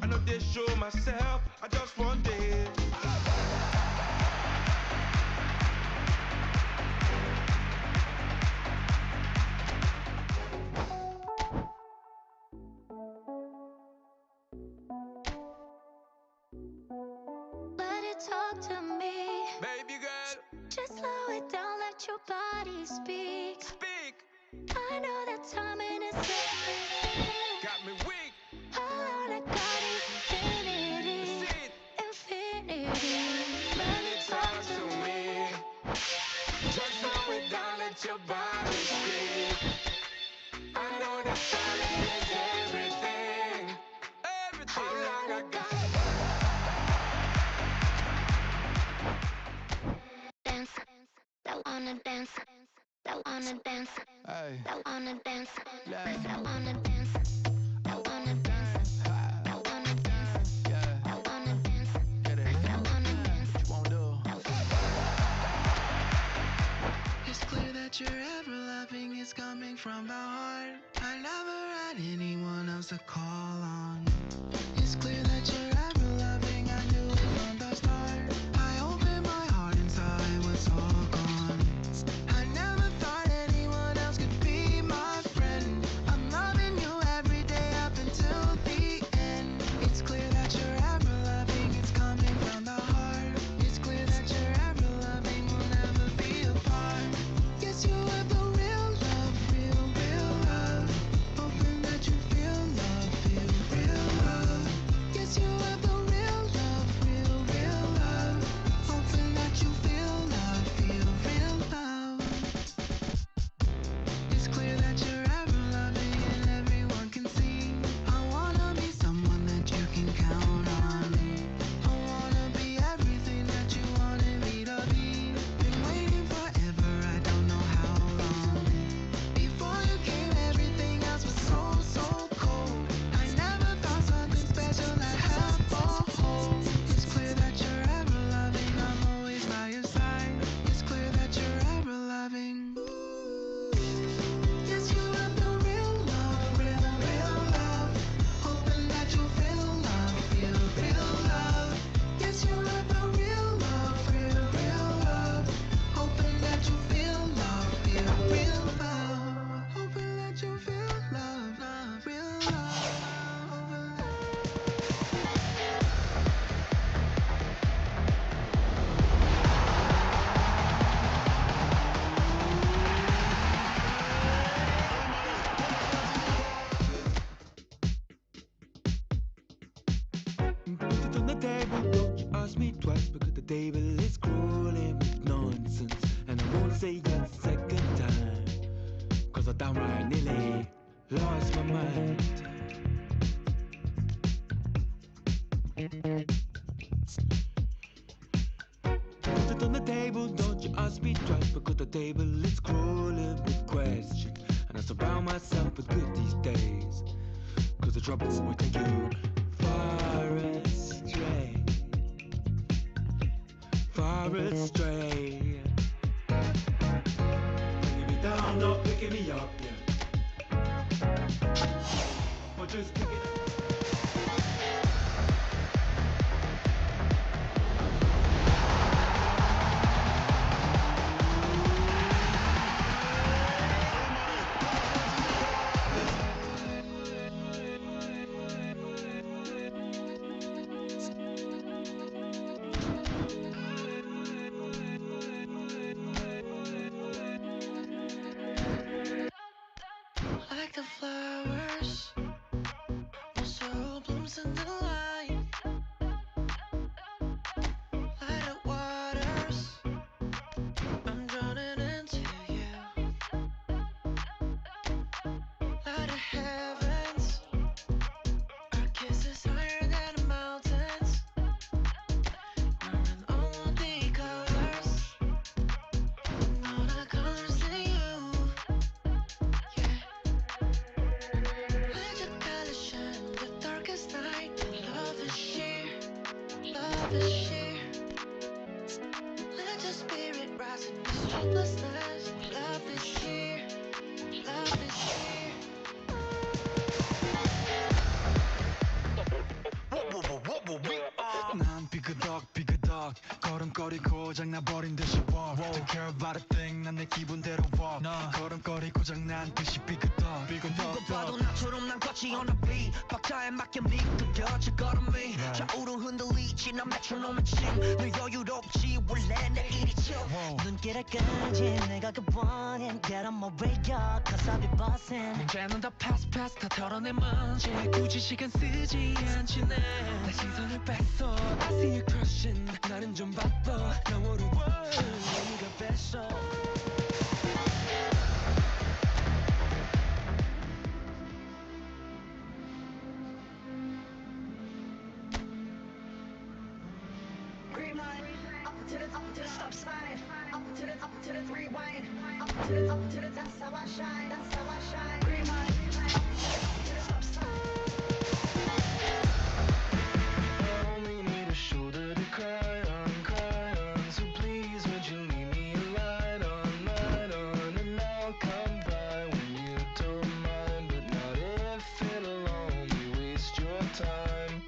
I know they show myself, I just one day. Let it talk to me, baby girl. Just slow it down, let your body speak. Speak. I know that timing is everything. Got me weak. All I got is infinity. Infinity. Let it talk to me. Just slow it down, let your body speak. I know that timing is everything. Everything. All I got. That wanna dance, that wanna dance, that wanna dance, that wanna dance, that wanna dance, that wanna dance, that wanna dance, that wanna dance. What you wanna do? It's clear that your ever loving is coming from the heart. I never had anyone else to call on. It's clear that you're ever loving, I knew it from the start. I opened my heart and saw it was all gone. I never thought anyone else could be my friend. I'm loving you every day up until the end. It's clear that you're ever loving, it's coming from the heart. It's clear that you're ever loving, we'll never be apart. Yes, you have the real love, real love. Hoping that you feel love, feel real love. Yes, you have the real love, real love. Hoping that you feel love, feel real love. It's clear that you're ever loving and everyone can see. I wanna be someone that you can count on. I wanna be everything that you wanted me to be. Been waiting forever, I don't know how long. Before you came, everything else was so cold. I never thought something special that had a hold. It's clear that you're ever loving, I'm always by your side. It's clear that you're ever loving. Yes, you have the real love, real love. Hoping that you feel love, feel real love. Yes, you have the real love, real love. Hoping that you feel love, feel real love. Hoping that you feel love, real love. Put it on the table, don't you ask me twice, because the table is crawling with nonsense. And I won't say it second time, cause I downright nearly lost my mind. Put it on the table, don't you ask me twice, because the table is crawling with questions. And I surround myself with good these days, cause the trouble will take you far astray, far astray. Bringing me down, not picking me up, yeah. Or just picking up. this year. Let your spirit rise in this hopelessness. Love this year. Love this year. 난 삐그덕 걸음걸이 고장나버린 듯이 walk Don't care about a thing 난 내 기분대로 walk 걸음걸이 고장난 듯이 삐그덕 누가 봐도 나처럼 난 걷지 on the beat 박자에 맞게 미끄러져 걸음이 좌우로 흔들리지 난 메트로놈의 침늘 여유롭지 원래 내 일이죠 눈길을 끄지 내가 그 원인 Get on my radio cause I'll be bossing 문제는 다 pass 다 털어내 먼지 굳이 시간 쓰지 않지 내 시선을 뺐어 I see you crushing 나는 좀 바빠 너무로 네가 뺐어 Green line up to the stop sign up to the rewind up to the that's how I shine Green line up to the stop sign I only need a shoulder to cry on so please would you leave me a light on and I'll come by when you don't mind but not if it'll only waste your time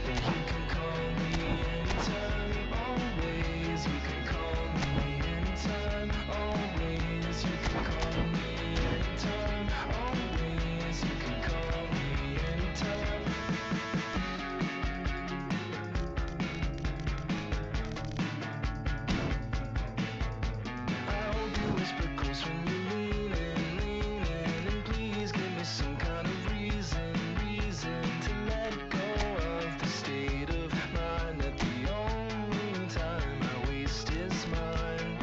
and you can call me anytime always you can call me anytime always you can call me anytime always you can call me anytime I hope you whisper close when you're leaning and please give me some kind of reason to let go of the state of mind that the only time I waste is mine.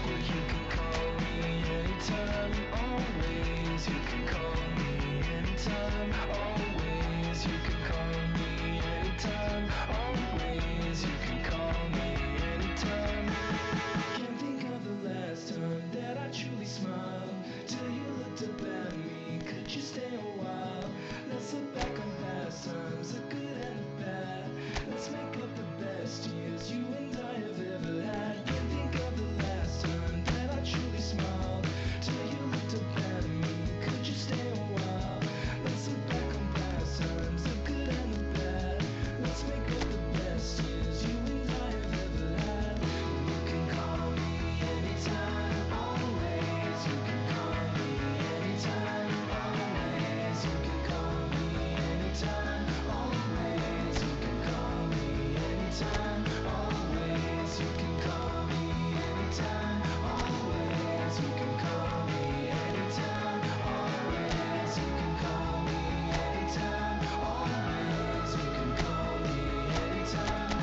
Well, you can call me anytime, always. You can call me anytime, always. You can call me anytime, always. You can call me anytime. Can't think of the last time that I truly smiled till you looked up at me. Could you stay a while? Let's look back on past times, the good and the bad. Let's make up the best years you and I have ever had. Can't think of the last time that I truly smiled till you looked up at me. Could you stay a while? Let's look back on past times, the good and the bad. Let's make up the best years you and I have ever had. You can call me anytime, always. You can call me anytime, always. You can call me anytime, always. You can call me anytime, always. You can call me anytime, always. You can call me anytime, always. You can call me anytime, always. You can call me anytime.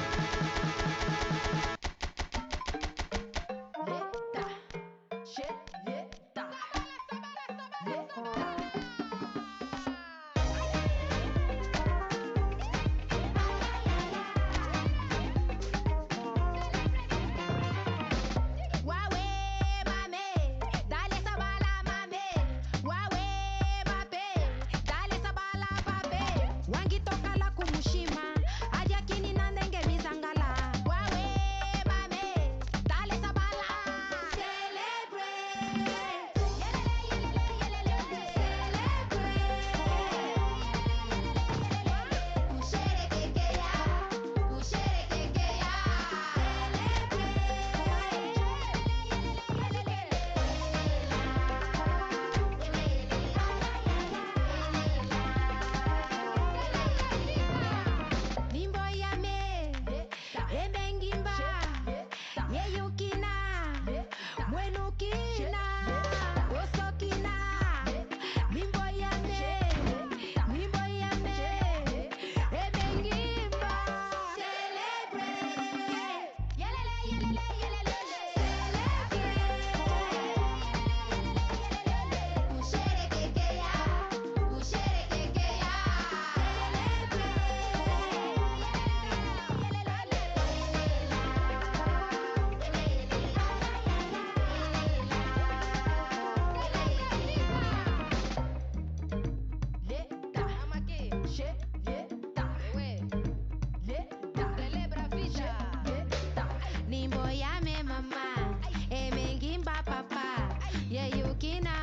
yeah, you kina.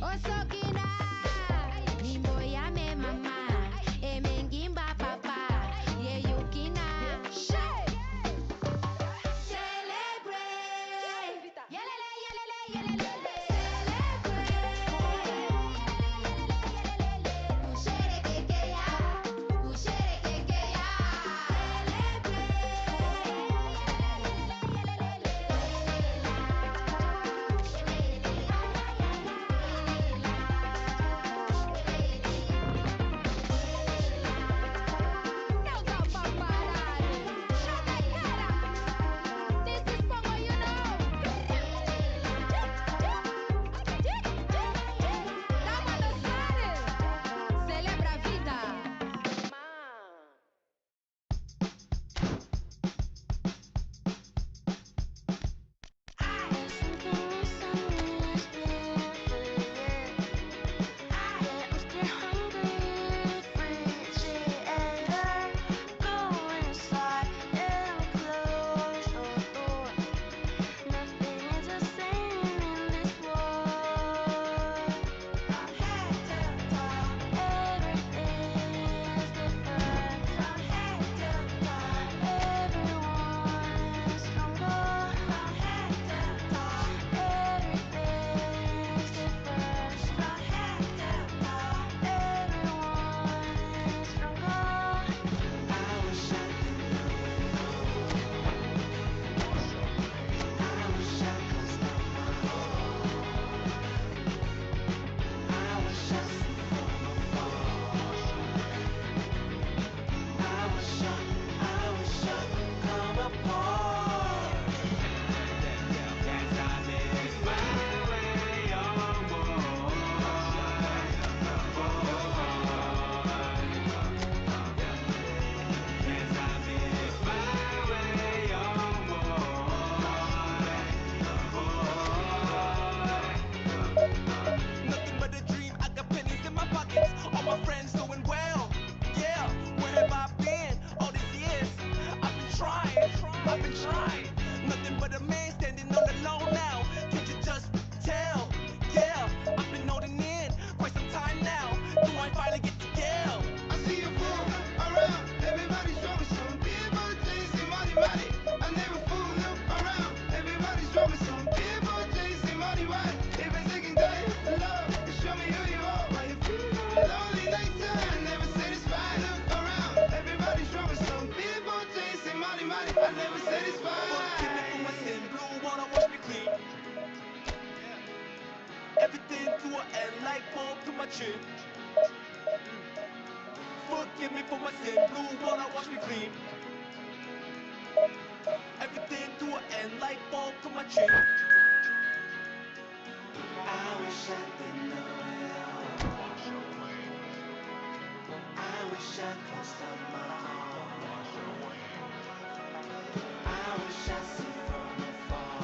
Also kina. Nimbo ya me mama. E mengimba papa. Yeah, you kina. Celebrate. Yelele, yelele, yelele. Everything to an end like bulb to my chin. Forgive me for my sin, blue water wash me clean. Everything to an end like bulb to my chin. I wish I didn't know it all. I wish I closed up my heart. I wish I see from afar.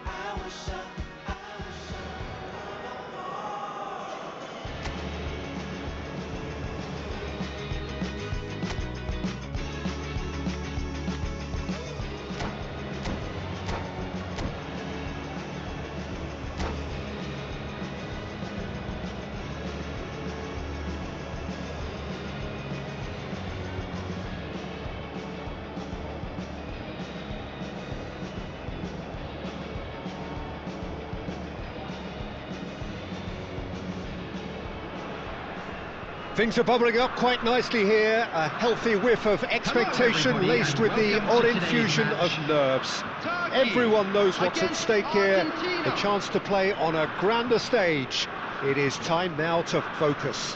I wish I Things are bubbling up quite nicely here, a healthy whiff of expectation laced with the odd infusion of nerves. Everyone knows what's at stake here, the chance to play on a grander stage. It is time now to focus.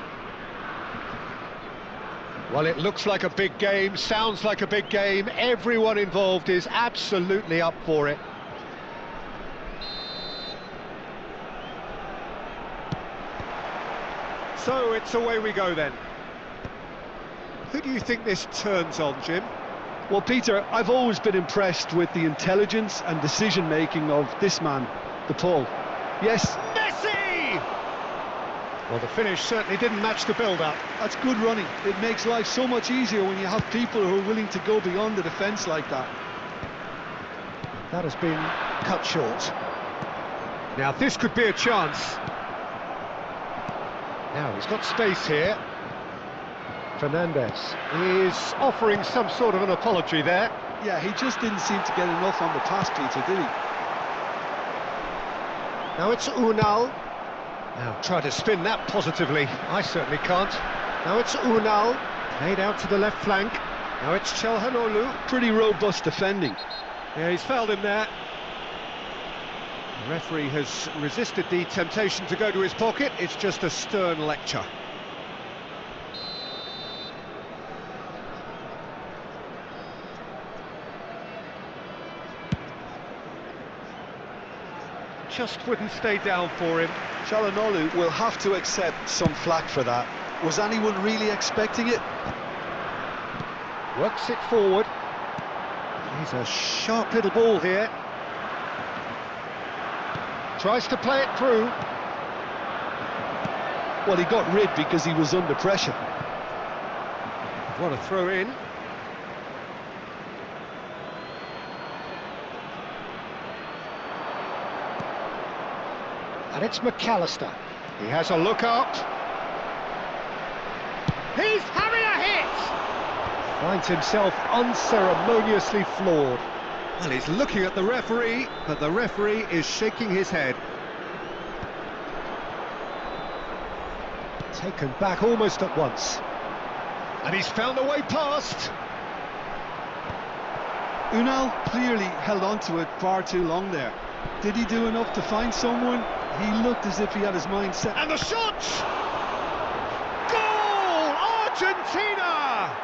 Well, it looks like a big game, sounds like a big game, everyone involved is absolutely up for it. So it's away we go then. Who do you think this turns on, Jim? Well, Peter, I've always been impressed with the intelligence and decision-making of this man, the Paul. Yes. Messi! Well, the finish certainly didn't match the build-up. That's good running. It makes life so much easier when you have people who are willing to go beyond the defence like that. That has been cut short. Now this could be a chance. Now he's got space here. Fernandez is offering some sort of an apology there. Yeah, he just didn't seem to get enough on the pass, Peter, did he? Now it's Unal. Now try to spin that positively. I certainly can't. Now it's Unal. Played out to the left flank. Now it's Chelhanoglu. Pretty robust defending. Yeah, he's fouled him there. The referee has resisted the temptation to go to his pocket. It's just a stern lecture. Just wouldn't stay down for him. Chelhanoglu will have to accept some flack for that. Was anyone really expecting it? Works it forward. He's a sharp little ball here. Tries to play it through. Well, he got rid because he was under pressure. What a throw in. And it's McAllister. He has a look up. He's having a hit! Finds himself unceremoniously floored. Well, he's looking at the referee, but the referee is shaking his head. Taken back almost at once. And he's found a way past. Unal clearly held on to it far too long there. Did he do enough to find someone? He looked as if he had his mind set. And the shot! Goal! Argentina!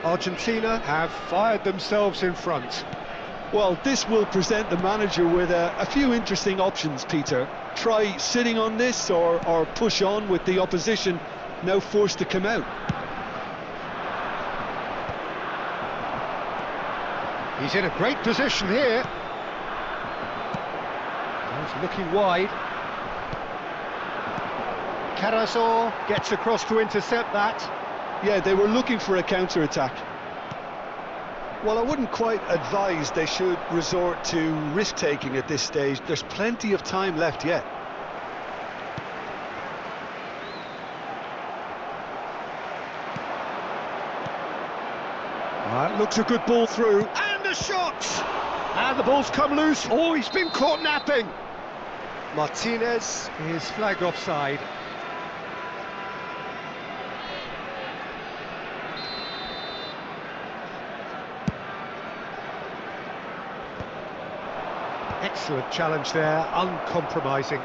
Argentina have fired themselves in front. Well, this will present the manager with a few interesting options, Peter. Try sitting on this or push on with the opposition now forced to come out. He's in a great position here. He's looking wide. Carrasco gets across to intercept that. Yeah, they were looking for a counter-attack. Well, I wouldn't quite advise they should resort to risk-taking at this stage. There's plenty of time left yet. That looks a good ball through. And a shot! And the ball's come loose. Oh, he's been caught napping. Martinez is flagged offside. Excellent challenge there, uncompromising.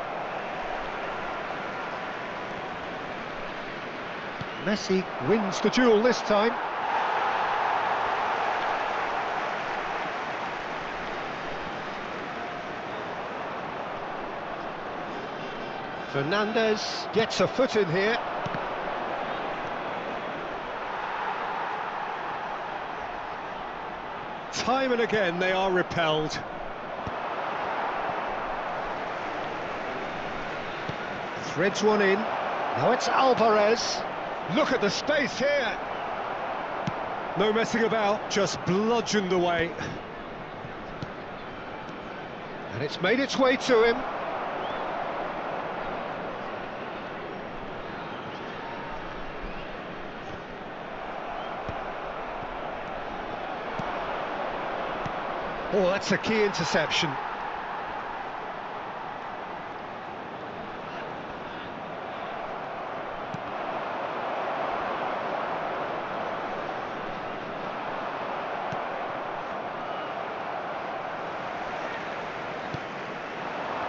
Messi wins the duel this time. Fernandez gets a foot in here. Time and again they are repelled. Threads one in. Now it's Alvarez. Look at the space here. No messing about, just bludgeoned away. And it's made its way to him. Oh, that's a key interception.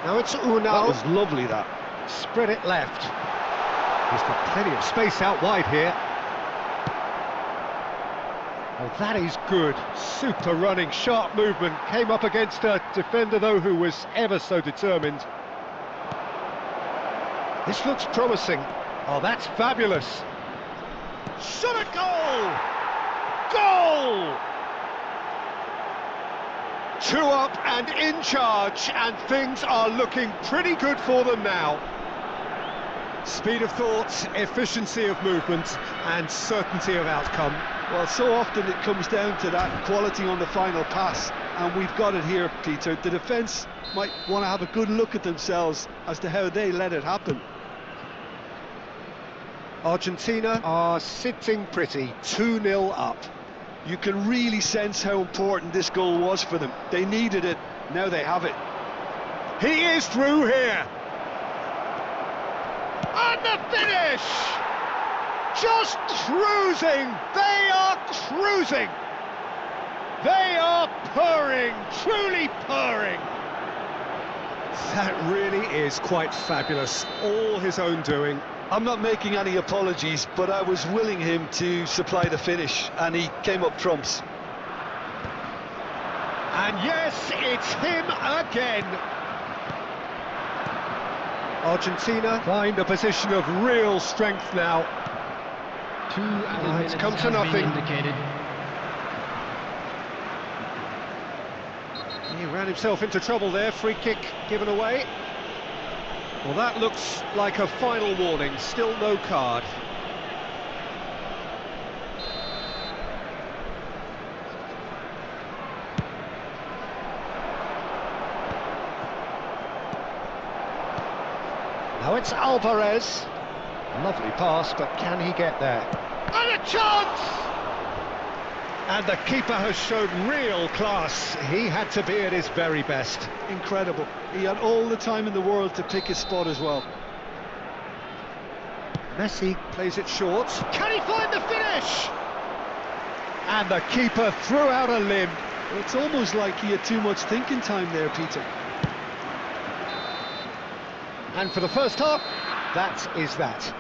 Now it's Unal. That was lovely, that. Spread it left. He's got plenty of space out wide here. Oh, that is good. Super running, sharp movement. Came up against a defender, though, who was ever so determined. This looks promising. Oh, that's fabulous. Shot a goal! Goal! 2 up and in charge, and things are looking pretty good for them now. Speed of thought, efficiency of movement, and certainty of outcome. Well, so often it comes down to that quality on the final pass, and we've got it here, Peter. The defence might want to have a good look at themselves as to how they let it happen. Argentina are sitting pretty, 2-0 up. You can really sense how important this goal was for them. They needed it, now they have it. He is through here. And the finish! Just cruising! They are cruising! They are purring, truly purring! That really is quite fabulous, all his own doing. I'm not making any apologies, but I was willing him to supply the finish, and he came up trumps. And yes, it's him again. Argentina find a position of real strength now. 2 added minutes It's come to has nothing. been indicated. He ran himself into trouble there, free kick given away. Well, that looks like a final warning, still no card. Now it's Alvarez. Lovely pass, but can he get there? And a chance! And the keeper has shown real class. He had to be at his very best. Incredible. He had all the time in the world to pick his spot as well. Messi plays it short. Can he find the finish? And the keeper threw out a limb. Well, it's almost like he had too much thinking time there, Peter. And for the first half, that is that.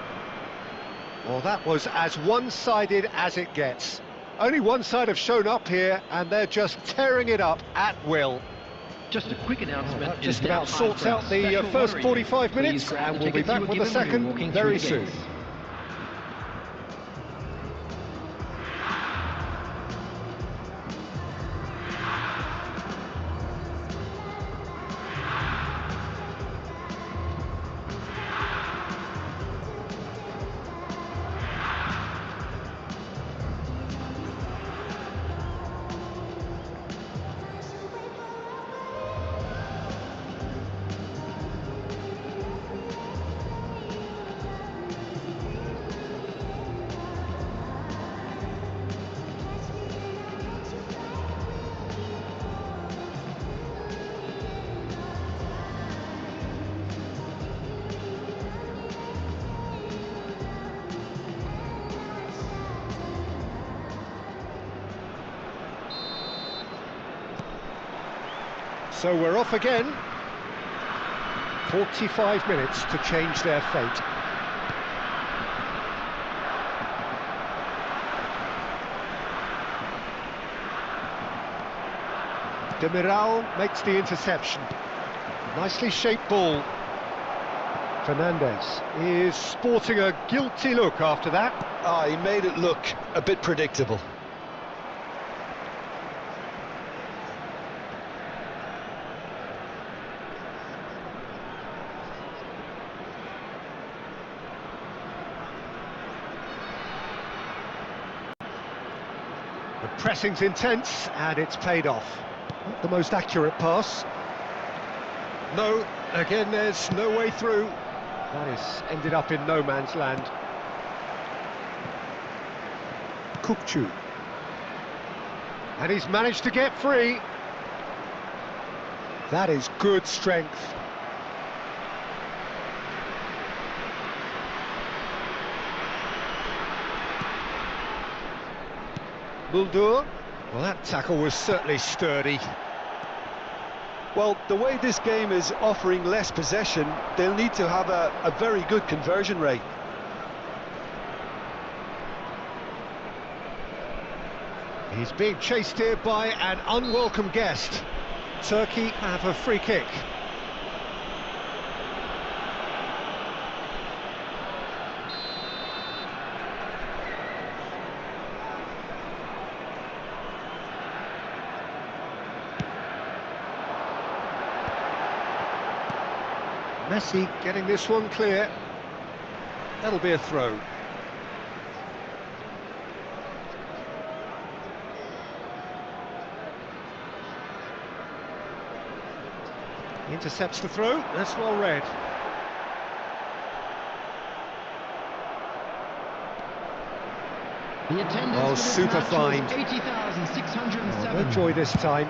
Well, that was as one-sided as it gets. Only one side have shown up here, and they're just tearing it up at will. Just a quick announcement. That just about sorts out the first 45 minutes, and we'll be back with the second very soon. So we're off again. 45 minutes to change their fate. Demiral makes the interception. Nicely shaped ball. Fernandez is sporting a guilty look after that. He made it look a bit predictable. The pressing's intense, and it's paid off. Not the most accurate pass. No, again, there's no way through. That is ended up in no man's land. Kupchu. And he's managed to get free. That is good strength. Muldur. Well, that tackle was certainly sturdy. Well, the way this game is offering less possession, they'll need to have a very good conversion rate. He's being chased here by an unwelcome guest. Turkey have a free kick. Messi getting this one clear. That'll be a throw. He intercepts the throw. That's well read. The attendance Oh, for this super match was fine. 80,607. No joy this time.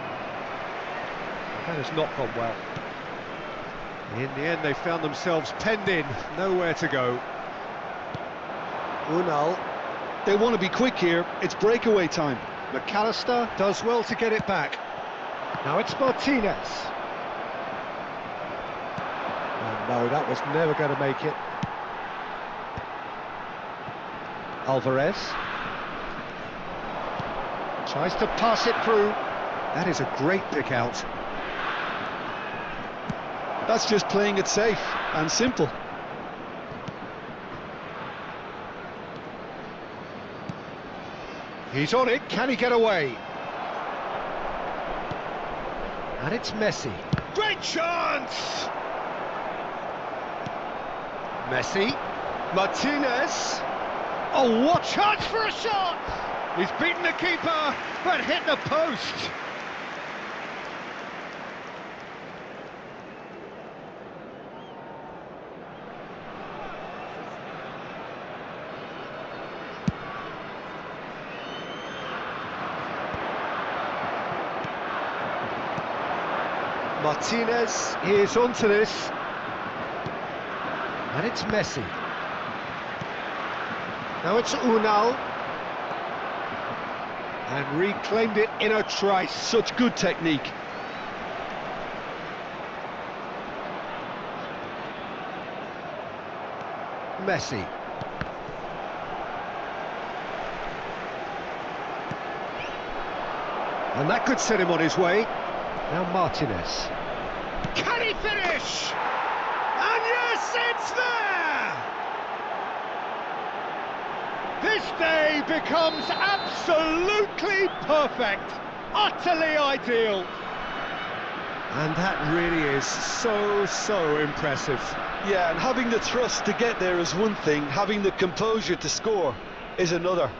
That has not gone well. In the end, they found themselves penned in, nowhere to go. Unal. They want to be quick here, it's breakaway time. McAllister does well to get it back. Now it's Martinez. Oh no, that was never going to make it. Alvarez. Tries to pass it through. That is a great pick out. That's just playing it safe and simple. He's on it, can he get away? And it's Messi. Great chance! Messi. Martinez. Oh, what chance for a shot! He's beaten the keeper, but hit the post. Martinez is onto this, and it's Messi. Now it's Unal, and reclaimed it in a trice. Such good technique. Messi. And that could set him on his way. Now Martinez. Can he finish? And yes, it's there! This day becomes absolutely perfect, utterly ideal. And that really is so impressive. Yeah, and having the thrust to get there is one thing, having the composure to score is another.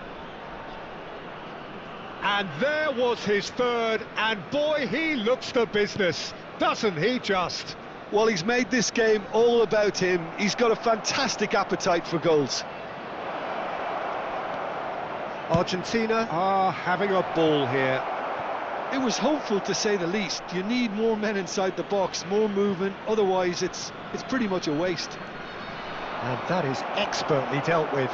And there was his third, and boy, he looks the business, doesn't he just? Well, he's made this game all about him. He's got a fantastic appetite for goals. Argentina are having a ball here. It was hopeful, to say the least. You need more men inside the box, more movement, otherwise it's pretty much a waste. And that is expertly dealt with.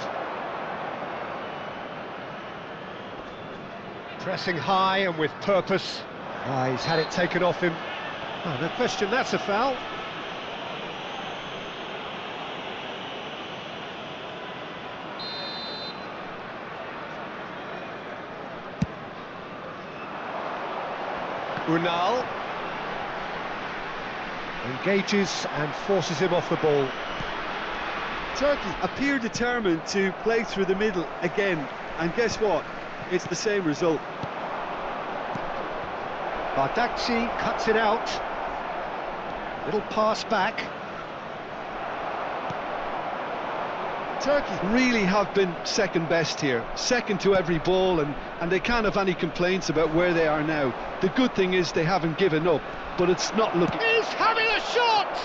Pressing high and with purpose. He's had it taken off him. Oh, no question, that's a foul. Unal engages and forces him off the ball. Turkey appear determined to play through the middle again, and guess what? It's the same result. Bardakci cuts it out. Little pass back. Turkey really have been second best here, second to every ball, and they can't have any complaints about where they are now. The good thing is they haven't given up, but it's not looking... He's having a shot!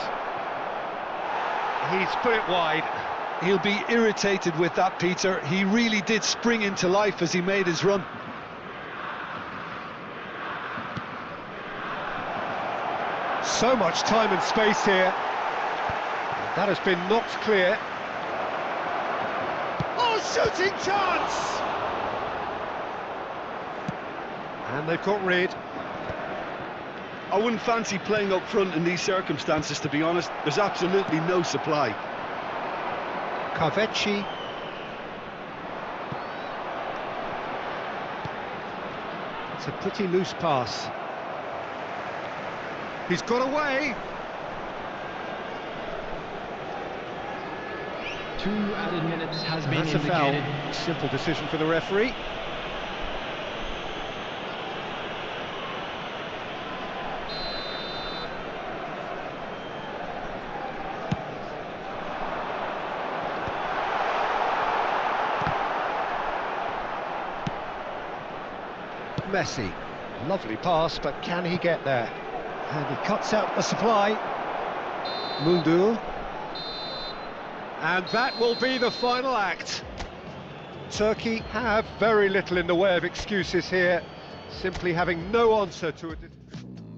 He's put it wide. He'll be irritated with that, Peter. He really did spring into life as he made his run. So much time and space here. That has been knocked clear. Oh, shooting chance! And they've got rid. I wouldn't fancy playing up front in these circumstances, to be honest. There's absolutely no supply. Kaveci. It's a pretty loose pass. He's got away. 2 added minutes has been That's indicated. a foul. Simple decision for the referee. Messi. Lovely pass, but can he get there? And he cuts out the supply. Muldur. And that will be the final act. Turkey have very little in the way of excuses here, simply having no answer to it.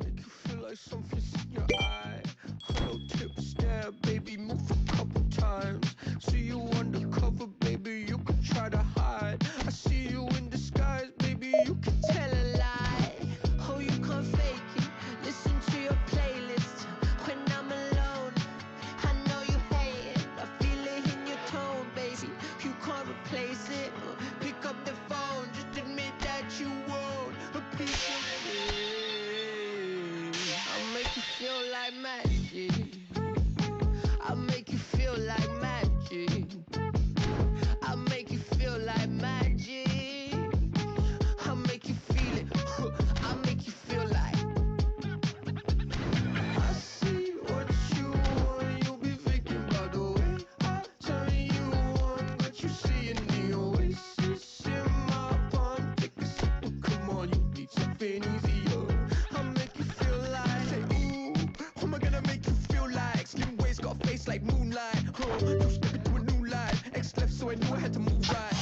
Make you feel like something's in your eye. Hello, tip stare, baby, move a couple times. See you undercover, baby, you can try to hide. I see you in disguise, baby, you can Tell a lie, oh you can't fake it. Listen to your playlist when I'm alone. I know you hate it, I feel it in your tone, baby. You can't replace it. Pick up the phone, just admit that you won't. A piece of me. I'll make you feel like magic. I'll make you feel like magic. I'll make you feel like magic. I'll make you feel it. I'll make you feel like. I see what you want, you'll be thinking about the way I turn you on. But you see it in the oasis in my palm. Take a sip, come on, you need something easier. I'll make you feel like, say, ooh, who am I gonna make you feel like? Slim waist, got a face like moonlight. You step into a new life. X left, so I knew I had to move right.